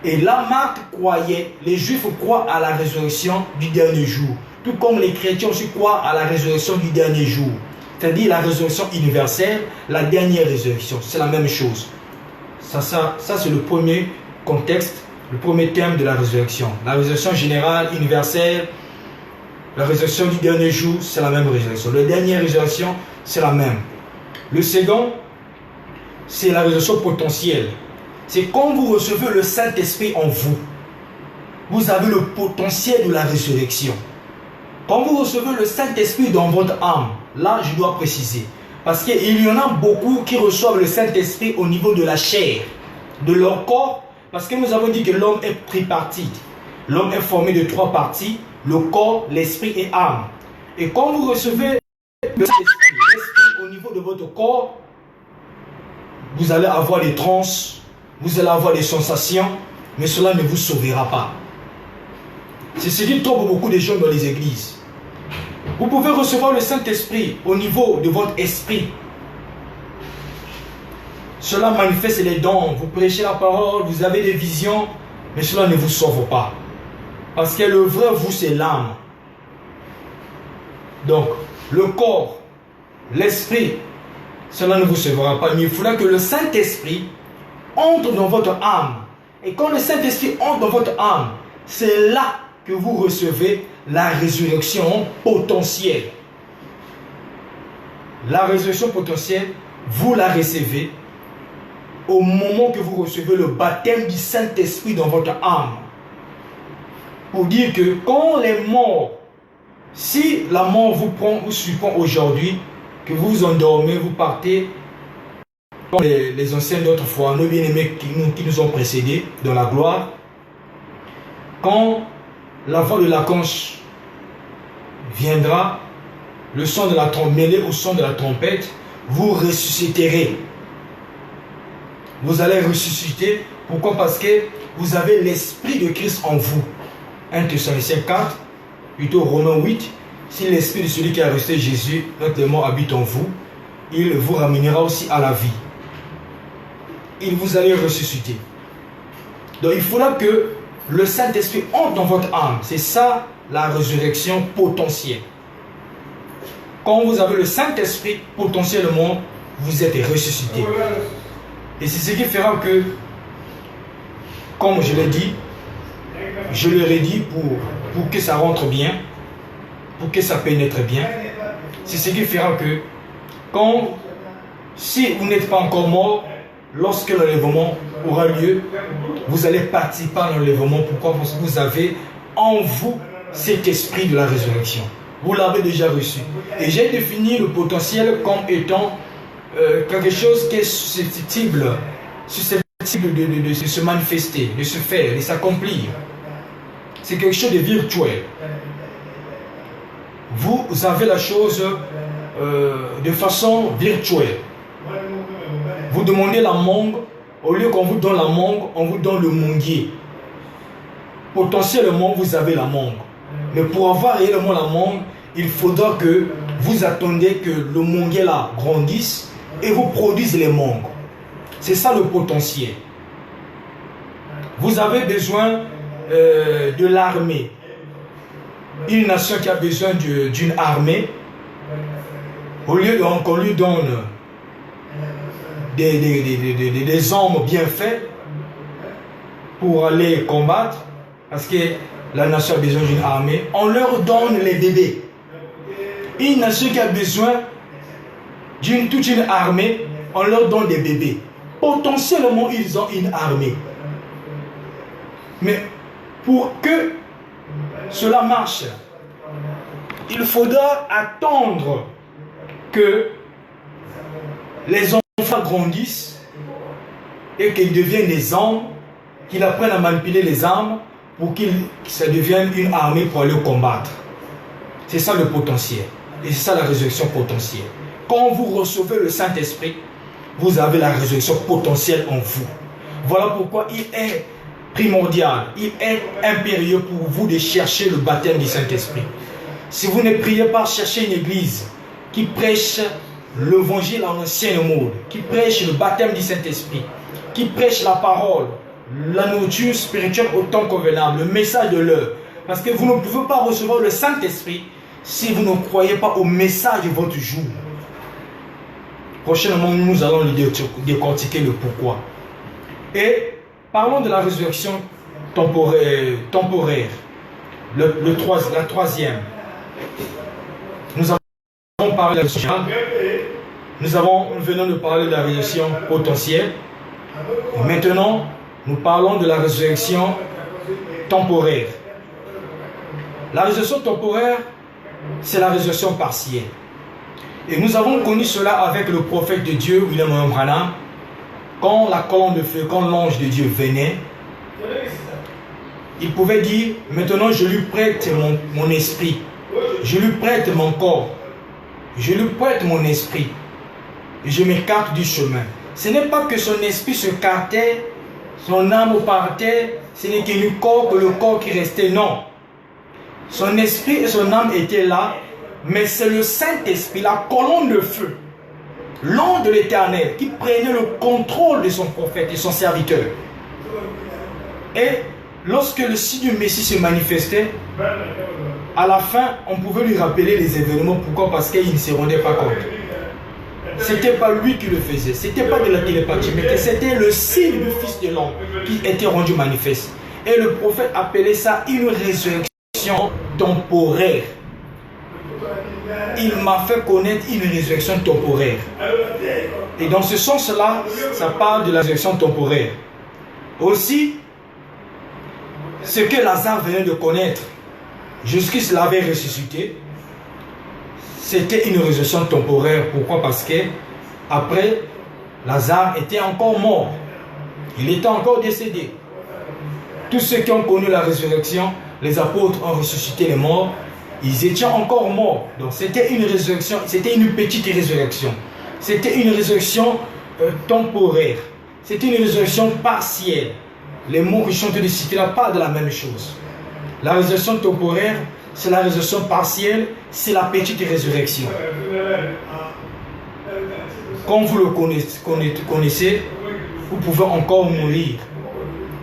Et là, Marthe croyait, les Juifs croient à la résurrection du dernier jour. Tout comme les chrétiens aussi croient à la résurrection du dernier jour. C'est-à-dire la résurrection universelle, la dernière résurrection. C'est la même chose. Ça c'est le premier contexte, le premier thème de la résurrection. La résurrection générale, universelle, la résurrection du dernier jour, c'est la même résurrection. La dernière résurrection, c'est la même. Le second, c'est la résurrection potentielle. C'est quand vous recevez le Saint-Esprit en vous. Vous avez le potentiel de la résurrection. Quand vous recevez le Saint-Esprit dans votre âme, là je dois préciser. Parce qu'il y en a beaucoup qui reçoivent le Saint-Esprit au niveau de la chair, de leur corps. Parce que nous avons dit que l'homme est tripartite. L'homme est formé de 3 parties, le corps, l'esprit et âme. Et quand vous recevez le Saint-Esprit au niveau de votre corps, vous allez avoir des transes, vous allez avoir des sensations, mais cela ne vous sauvera pas. C'est ce qui trompe beaucoup de gens dans les églises. Vous pouvez recevoir le Saint-Esprit au niveau de votre esprit. Cela manifeste les dons. Vous prêchez la parole, vous avez des visions, mais cela ne vous sauve pas. Parce que le vrai vous, c'est l'âme. Donc, le corps, l'esprit, cela ne vous sauvera pas. Mais il faudra que le Saint-Esprit entre dans votre âme. Et quand le Saint-Esprit entre dans votre âme, c'est là que vous recevez la résurrection potentielle. La résurrection potentielle, vous la recevez au moment que vous recevez le baptême du Saint-Esprit dans votre âme. Pour dire que quand les morts, si la mort vous surprend aujourd'hui, que vous vous endormez, vous partez, comme les anciens d'autrefois, nos bien-aimés qui nous ont précédés dans la gloire, quand la voix de l'archange viendra, le son de la trompette, mêlé au son de la trompette, vous ressusciterez. Vous allez ressusciter. Pourquoi? Parce que vous avez l'Esprit de Christ en vous. 1 Thessaloniciens 4, plutôt Romains 8. Si l'Esprit de celui qui a resté Jésus, notre mort, habite en vous, il vous ramènera aussi à la vie. Il vous allez ressusciter. Donc il faudra que le Saint-Esprit entre dans votre âme. C'est ça la résurrection potentielle. Quand vous avez le Saint-Esprit, potentiellement, vous êtes ressuscité. Et c'est ce qui fera que, comme je l'ai dit, je le redis pour que ça rentre bien, pour que ça pénètre bien. C'est ce qui fera que, si vous n'êtes pas encore mort, lorsque l'enlèvement aura lieu, vous allez participer à l'enlèvement. Pourquoi? Parce que vous avez en vous cet esprit de la résurrection. Vous l'avez déjà reçu. Et j'ai défini le potentiel comme étant quelque chose qui est susceptible de se manifester, de se faire, de s'accomplir. C'est quelque chose de virtuel. Vous avez la chose de façon virtuelle. Vous demandez la mangue, au lieu qu'on vous donne la mangue, on vous donne le manguier. Potentiellement, vous avez la mangue. Mais pour avoir réellement la mangue, il faudra que vous attendiez que le manguier là grandisse et vous produise les mangues. C'est ça le potentiel. Vous avez besoin de l'armée. Une nation qui a besoin d'une armée, au lieu qu'on lui donne des hommes bien faits pour aller combattre, parce que la nation a besoin d'une armée, on leur donne les bébés. Une nation qui a besoin toute une armée, on leur donne des bébés. Potentiellement, ils ont une armée. Mais pour que cela marche, il faudra attendre que les enfants grandissent et qu'ils deviennent des hommes, qu'ils apprennent à manipuler les armes pour que ça devienne une armée pour aller combattre. C'est ça le potentiel. Et c'est ça la résurrection potentielle. Quand vous recevez le Saint-Esprit, vous avez la résurrection potentielle en vous. Voilà pourquoi il est primordial, il est impérieux pour vous de chercher le baptême du Saint-Esprit. Si vous ne priez pas, cherchez une église qui prêche l'évangile en ancien mode, qui prêche le baptême du Saint-Esprit, qui prêche la parole, la nourriture spirituelle au temps convenable, le message de l'heure. Parce que vous ne pouvez pas recevoir le Saint-Esprit si vous ne croyez pas au message de votre jour. Prochainement, nous allons décortiquer le pourquoi. Et parlons de la résurrection temporaire. La troisième. Nous avons parlé de la résurrection. Nous venons de parler de la résurrection potentielle. Et maintenant, nous parlons de la résurrection temporaire. La résurrection temporaire, c'est la résurrection partielle. Et nous avons connu cela avec le prophète de Dieu, William Branham, quand la colonne de feu, quand l'ange de Dieu venait, il pouvait dire, maintenant je lui prête mon esprit, je lui prête mon corps, je lui prête mon esprit, et je m'écarte du chemin. Ce n'est pas que son esprit se cartait, son âme partait, ce n'est que le corps qui restait, non. Son esprit et son âme étaient là, Mais c'est le Saint-Esprit, la colonne de feu, l'ange de l'Éternel, qui prenait le contrôle de son prophète et son serviteur. Et lorsque le signe du Messie se manifestait, à la fin, on pouvait lui rappeler les événements. Pourquoi? Parce qu'il ne se rendait pas compte. Ce n'était pas lui qui le faisait, ce n'était pas de la télépathie, mais c'était le signe du Fils de l'homme qui était rendu manifeste. Et le prophète appelait ça une résurrection temporaire. Il m'a fait connaître une résurrection temporaire. Et dans ce sens-là, ça parle de la résurrection temporaire. Aussi, ce que Lazare venait de connaître, Jésus-Christ l'avait ressuscité, c'était une résurrection temporaire. Pourquoi? Parce que après, Lazare était encore mort. Il était encore décédé. Tous ceux qui ont connu la résurrection, les apôtres ont ressuscité les morts, ils étaient encore morts. Donc c'était une résurrection, c'était une petite résurrection. C'était une résurrection temporaire. C'était une résurrection partielle. Les mots que je suis en train de citer là parlent de la même chose. La résurrection temporaire, c'est la résurrection partielle, c'est la petite résurrection. Comme vous le connaissez, vous pouvez encore mourir.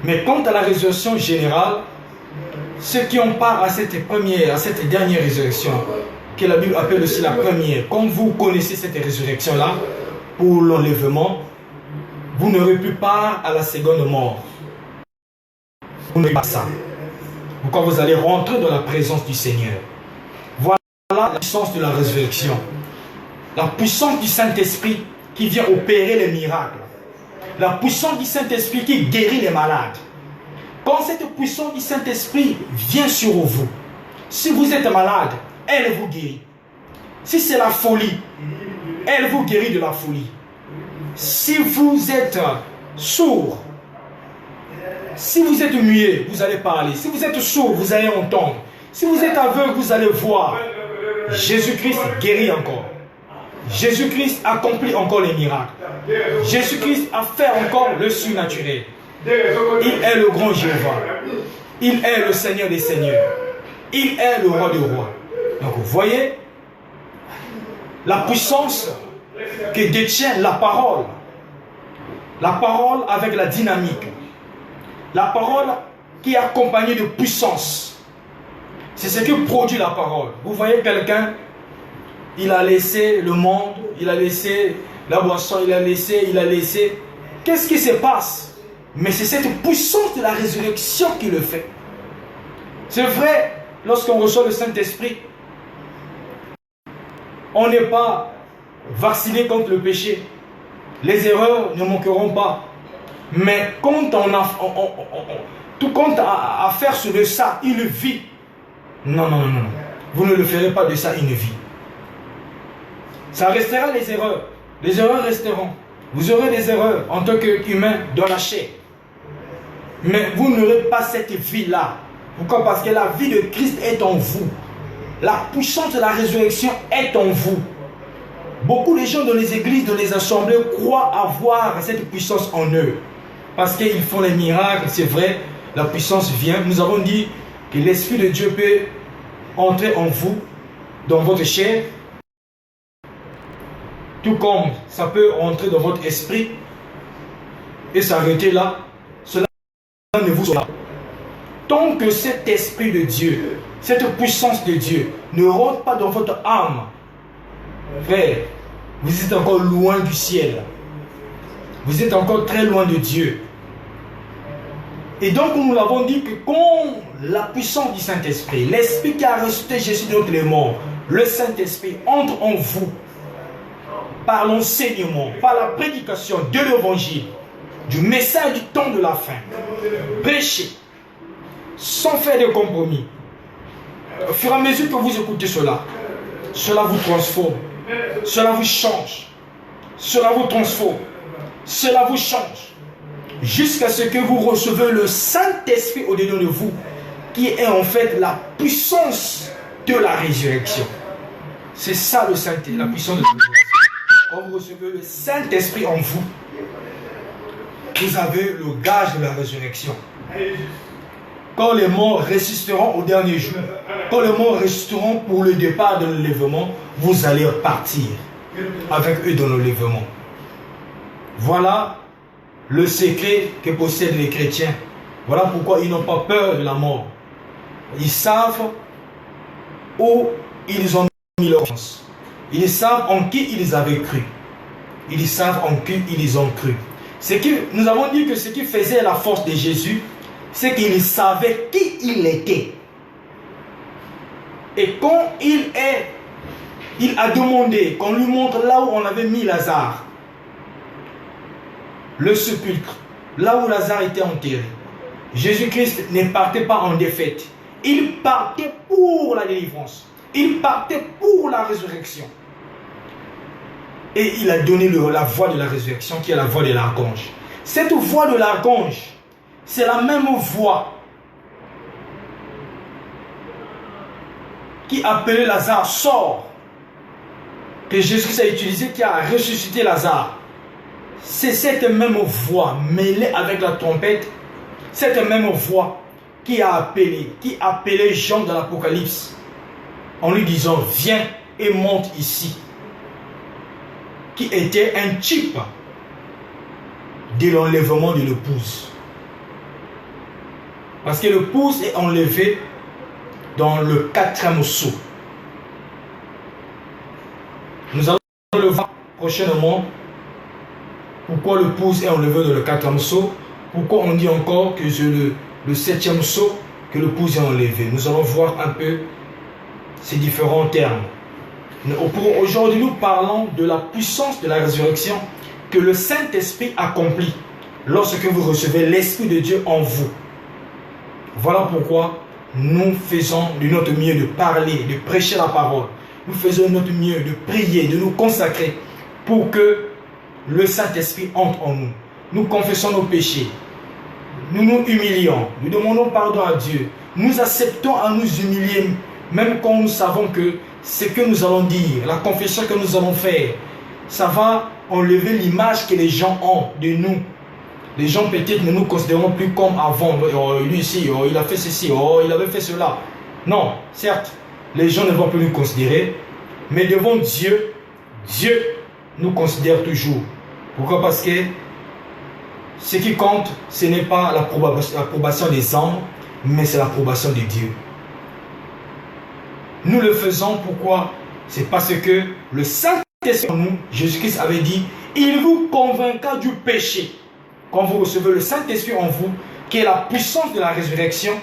Mais quant à la résurrection générale, ceux qui ont part à cette dernière résurrection, que la Bible appelle aussi la première, comme vous connaissez cette résurrection-là, pour l'enlèvement, vous n'aurez plus part à la seconde mort. Vous n'aurez pas ça. Pourquoi vous allez rentrer dans la présence du Seigneur. Voilà la puissance de la résurrection. La puissance du Saint-Esprit qui vient opérer les miracles. La puissance du Saint-Esprit qui guérit les malades. Quand cette puissance du Saint-Esprit vient sur vous, si vous êtes malade, elle vous guérit. Si c'est la folie, elle vous guérit de la folie. Si vous êtes sourd, si vous êtes muet, vous allez parler. Si vous êtes sourd, vous allez entendre. Si vous êtes aveugle, vous allez voir. Jésus-Christ guérit encore. Jésus-Christ accomplit encore les miracles. Jésus-Christ a fait encore le surnaturel. Il est le grand Jéhovah. Il est le Seigneur des Seigneurs. Il est le roi des rois. Donc vous voyez la puissance que détient la parole. La parole avec la dynamique. La parole qui est accompagnée de puissance. C'est ce que produit la parole. Vous voyez quelqu'un, il a laissé le monde, il a laissé la boisson, il a laissé. Qu'est-ce qui se passe? Mais c'est cette puissance de la résurrection qui le fait. C'est vrai, lorsqu'on reçoit le Saint-Esprit, on n'est pas vacciné contre le péché. Les erreurs ne manqueront pas. Mais quand tout compte à faire de ça une vie, non. Vous ne le ferez pas de ça une vie. Ça restera les erreurs. Les erreurs resteront. Vous aurez des erreurs en tant qu'humain dans la chair. Mais vous n'aurez pas cette vie-là. Pourquoi? Parce que la vie de Christ est en vous. La puissance de la résurrection est en vous. Beaucoup de gens dans les églises, dans les assemblées croient avoir cette puissance en eux. Parce qu'ils font les miracles, c'est vrai, la puissance vient. Nous avons dit que l'Esprit de Dieu peut entrer en vous, dans votre chair, tout comme ça peut entrer dans votre esprit et s'arrêter là. Cela ne vous soit pas. Tant que cet Esprit de Dieu, cette puissance de Dieu ne rentre pas dans votre âme, frère, vous êtes encore loin du ciel. Vous êtes encore très loin de Dieu. Et donc nous l'avons dit que quand la puissance du Saint-Esprit, l'Esprit qui a ressuscité Jésus de les morts, le Saint-Esprit entre en vous par l'enseignement, par la prédication de l'Évangile, du message du temps de la fin. Prêchez sans faire de compromis. Au fur et à mesure que vous écoutez cela, cela vous transforme, cela vous change, cela vous transforme, cela vous change, jusqu'à ce que vous recevez le Saint-Esprit au-dedans de vous, qui est en fait la puissance de la résurrection. C'est ça le Saint-Esprit, la puissance de la résurrection. Quand vous recevez le Saint-Esprit en vous, vous avez le gage de la résurrection. quand les morts ressusciteront au dernier jour, quand les morts ressusciteront pour le départ de l'enlèvement, vous allez partir avec eux dans l'enlèvement. Voilà le secret que possèdent les chrétiens. Voilà pourquoi ils n'ont pas peur de la mort. Ils savent où ils ont mis leur chance. Ils savent en qui ils avaient cru. Ils savent en qui ils ont cru. Nous avons dit que ce qui faisait la force de Jésus, c'est qu'il savait qui il était. Et quand il a demandé qu'on lui montre là où on avait mis Lazare, le sépulcre, là où Lazare était enterré, Jésus-Christ ne partait pas en défaite. Il partait pour la délivrance. Il partait pour la résurrection. Et il a donné la voix de la résurrection qui est la voix de l'archange. Cette voix de l'archange, c'est la même voix qui appelait Lazare, sort, que Jésus a utilisé, qui a ressuscité Lazare. C'est cette même voix mêlée avec la trompette, cette même voix qui appelait Jean dans l'Apocalypse en lui disant viens et monte ici, qui était un type de l'enlèvement de l'épouse. Parce que l'épouse est enlevée dans le 4e sceau. Nous allons le voir prochainement. Pourquoi l'épouse est enlevée dans le 4e sceau? Pourquoi on dit encore que c'est le 7e sceau que l'épouse est enlevée? Nous allons voir un peu ces différents termes. Aujourd'hui, nous parlons de la puissance de la résurrection que le Saint-Esprit accomplit lorsque vous recevez l'Esprit de Dieu en vous. Voilà pourquoi nous faisons de notre mieux de parler, de prêcher la parole. Nous faisons de notre mieux de prier, de nous consacrer pour que le Saint-Esprit entre en nous. Nous confessons nos péchés. Nous nous humilions. Nous demandons pardon à Dieu. Nous acceptons à nous humilier, même quand nous savons que ce que nous allons dire, la confession que nous allons faire, ça va enlever l'image que les gens ont de nous. Les gens peut-être ne nous considérons plus comme avant. Oh, lui ici, oh, il a fait ceci, oh, il avait fait cela. Non, certes, les gens ne vont plus nous considérer, mais devant Dieu, Dieu nous considère toujours. Pourquoi? Parce que ce qui compte, ce n'est pas l'approbation des hommes, mais c'est l'approbation de Dieu. Nous le faisons pourquoi? C'est parce que le Saint-Esprit en nous, Jésus-Christ avait dit, il vous convaincra du péché. Quand vous recevez le Saint-Esprit en vous, qui est la puissance de la résurrection,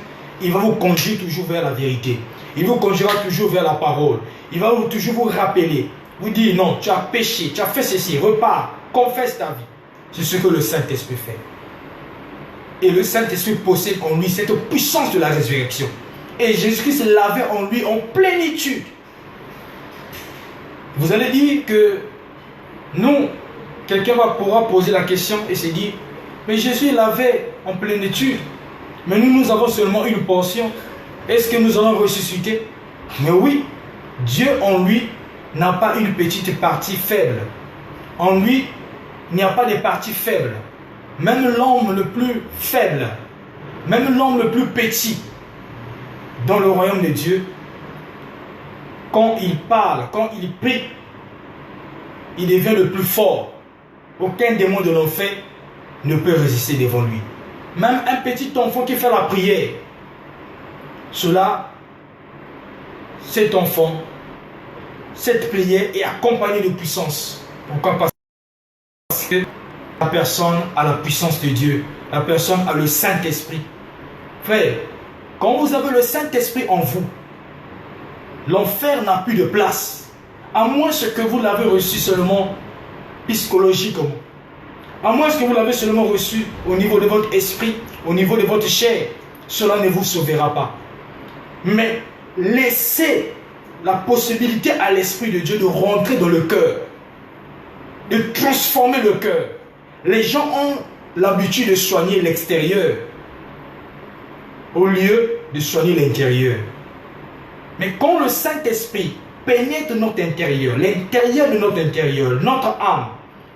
il va vous conduire toujours vers la vérité. Il vous conduira toujours vers la parole. Il va toujours vous rappeler, vous dire non, tu as péché, tu as fait ceci, repars, confesse ta vie. C'est ce que le Saint-Esprit fait. Et le Saint-Esprit possède en lui cette puissance de la résurrection. Et Jésus-Christ l'avait en lui en plénitude. Vous allez dire que nous, quelqu'un pourra poser la question et se dire, mais Jésus l'avait en plénitude, mais nous avons seulement une portion. Est-ce que nous allons ressusciter? Mais oui, Dieu en lui n'a pas une petite partie faible. En lui, il n'y a pas de partie faible. Même l'homme le plus faible, même l'homme le plus petit, dans le royaume de Dieu, quand il parle, quand il prie, il devient le plus fort. Aucun démon de l'enfer ne peut résister devant lui. Même un petit enfant qui fait la prière, cet enfant, cette prière est accompagnée de puissance. Pourquoi? Parce que la personne a la puissance de Dieu. La personne a le Saint-Esprit. Frère, quand vous avez le Saint-Esprit en vous, l'enfer n'a plus de place. À moins que vous l'avez reçu seulement psychologiquement. À moins que vous l'avez seulement reçu au niveau de votre esprit, au niveau de votre chair. Cela ne vous sauvera pas. Mais laissez la possibilité à l'Esprit de Dieu de rentrer dans le cœur. De transformer le cœur. Les gens ont l'habitude de soigner l'extérieur au lieu de soigner l'intérieur. Mais quand le Saint-Esprit pénètre notre intérieur, l'intérieur de notre intérieur, notre âme,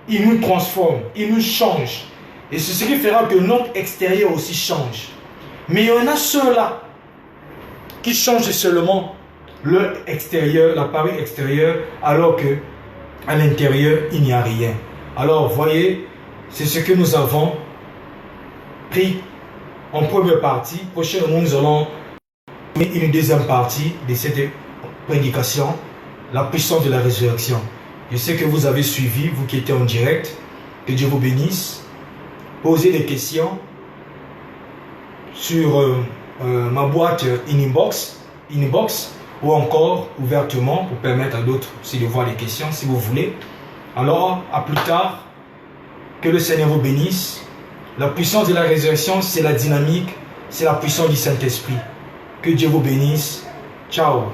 il nous transforme, il nous change. Et c'est ce qui fera que notre extérieur aussi change. Mais il y en a ceux-là qui changent seulement leur extérieur, l'appareil extérieur, alors que à l'intérieur, il n'y a rien. Alors, voyez, c'est ce que nous avons pris en première partie. Prochainement, nous allons faire une deuxième partie de cette prédication, la puissance de la résurrection. Je sais que vous avez suivi, vous qui étiez en direct. Que Dieu vous bénisse. Posez des questions sur ma boîte inbox ou encore ouvertement pour permettre à d'autres aussi de voir les questions si vous voulez. Alors, à plus tard. Que le Seigneur vous bénisse. La puissance de la résurrection, c'est la dynamique, c'est la puissance du Saint-Esprit. Que Dieu vous bénisse. Ciao.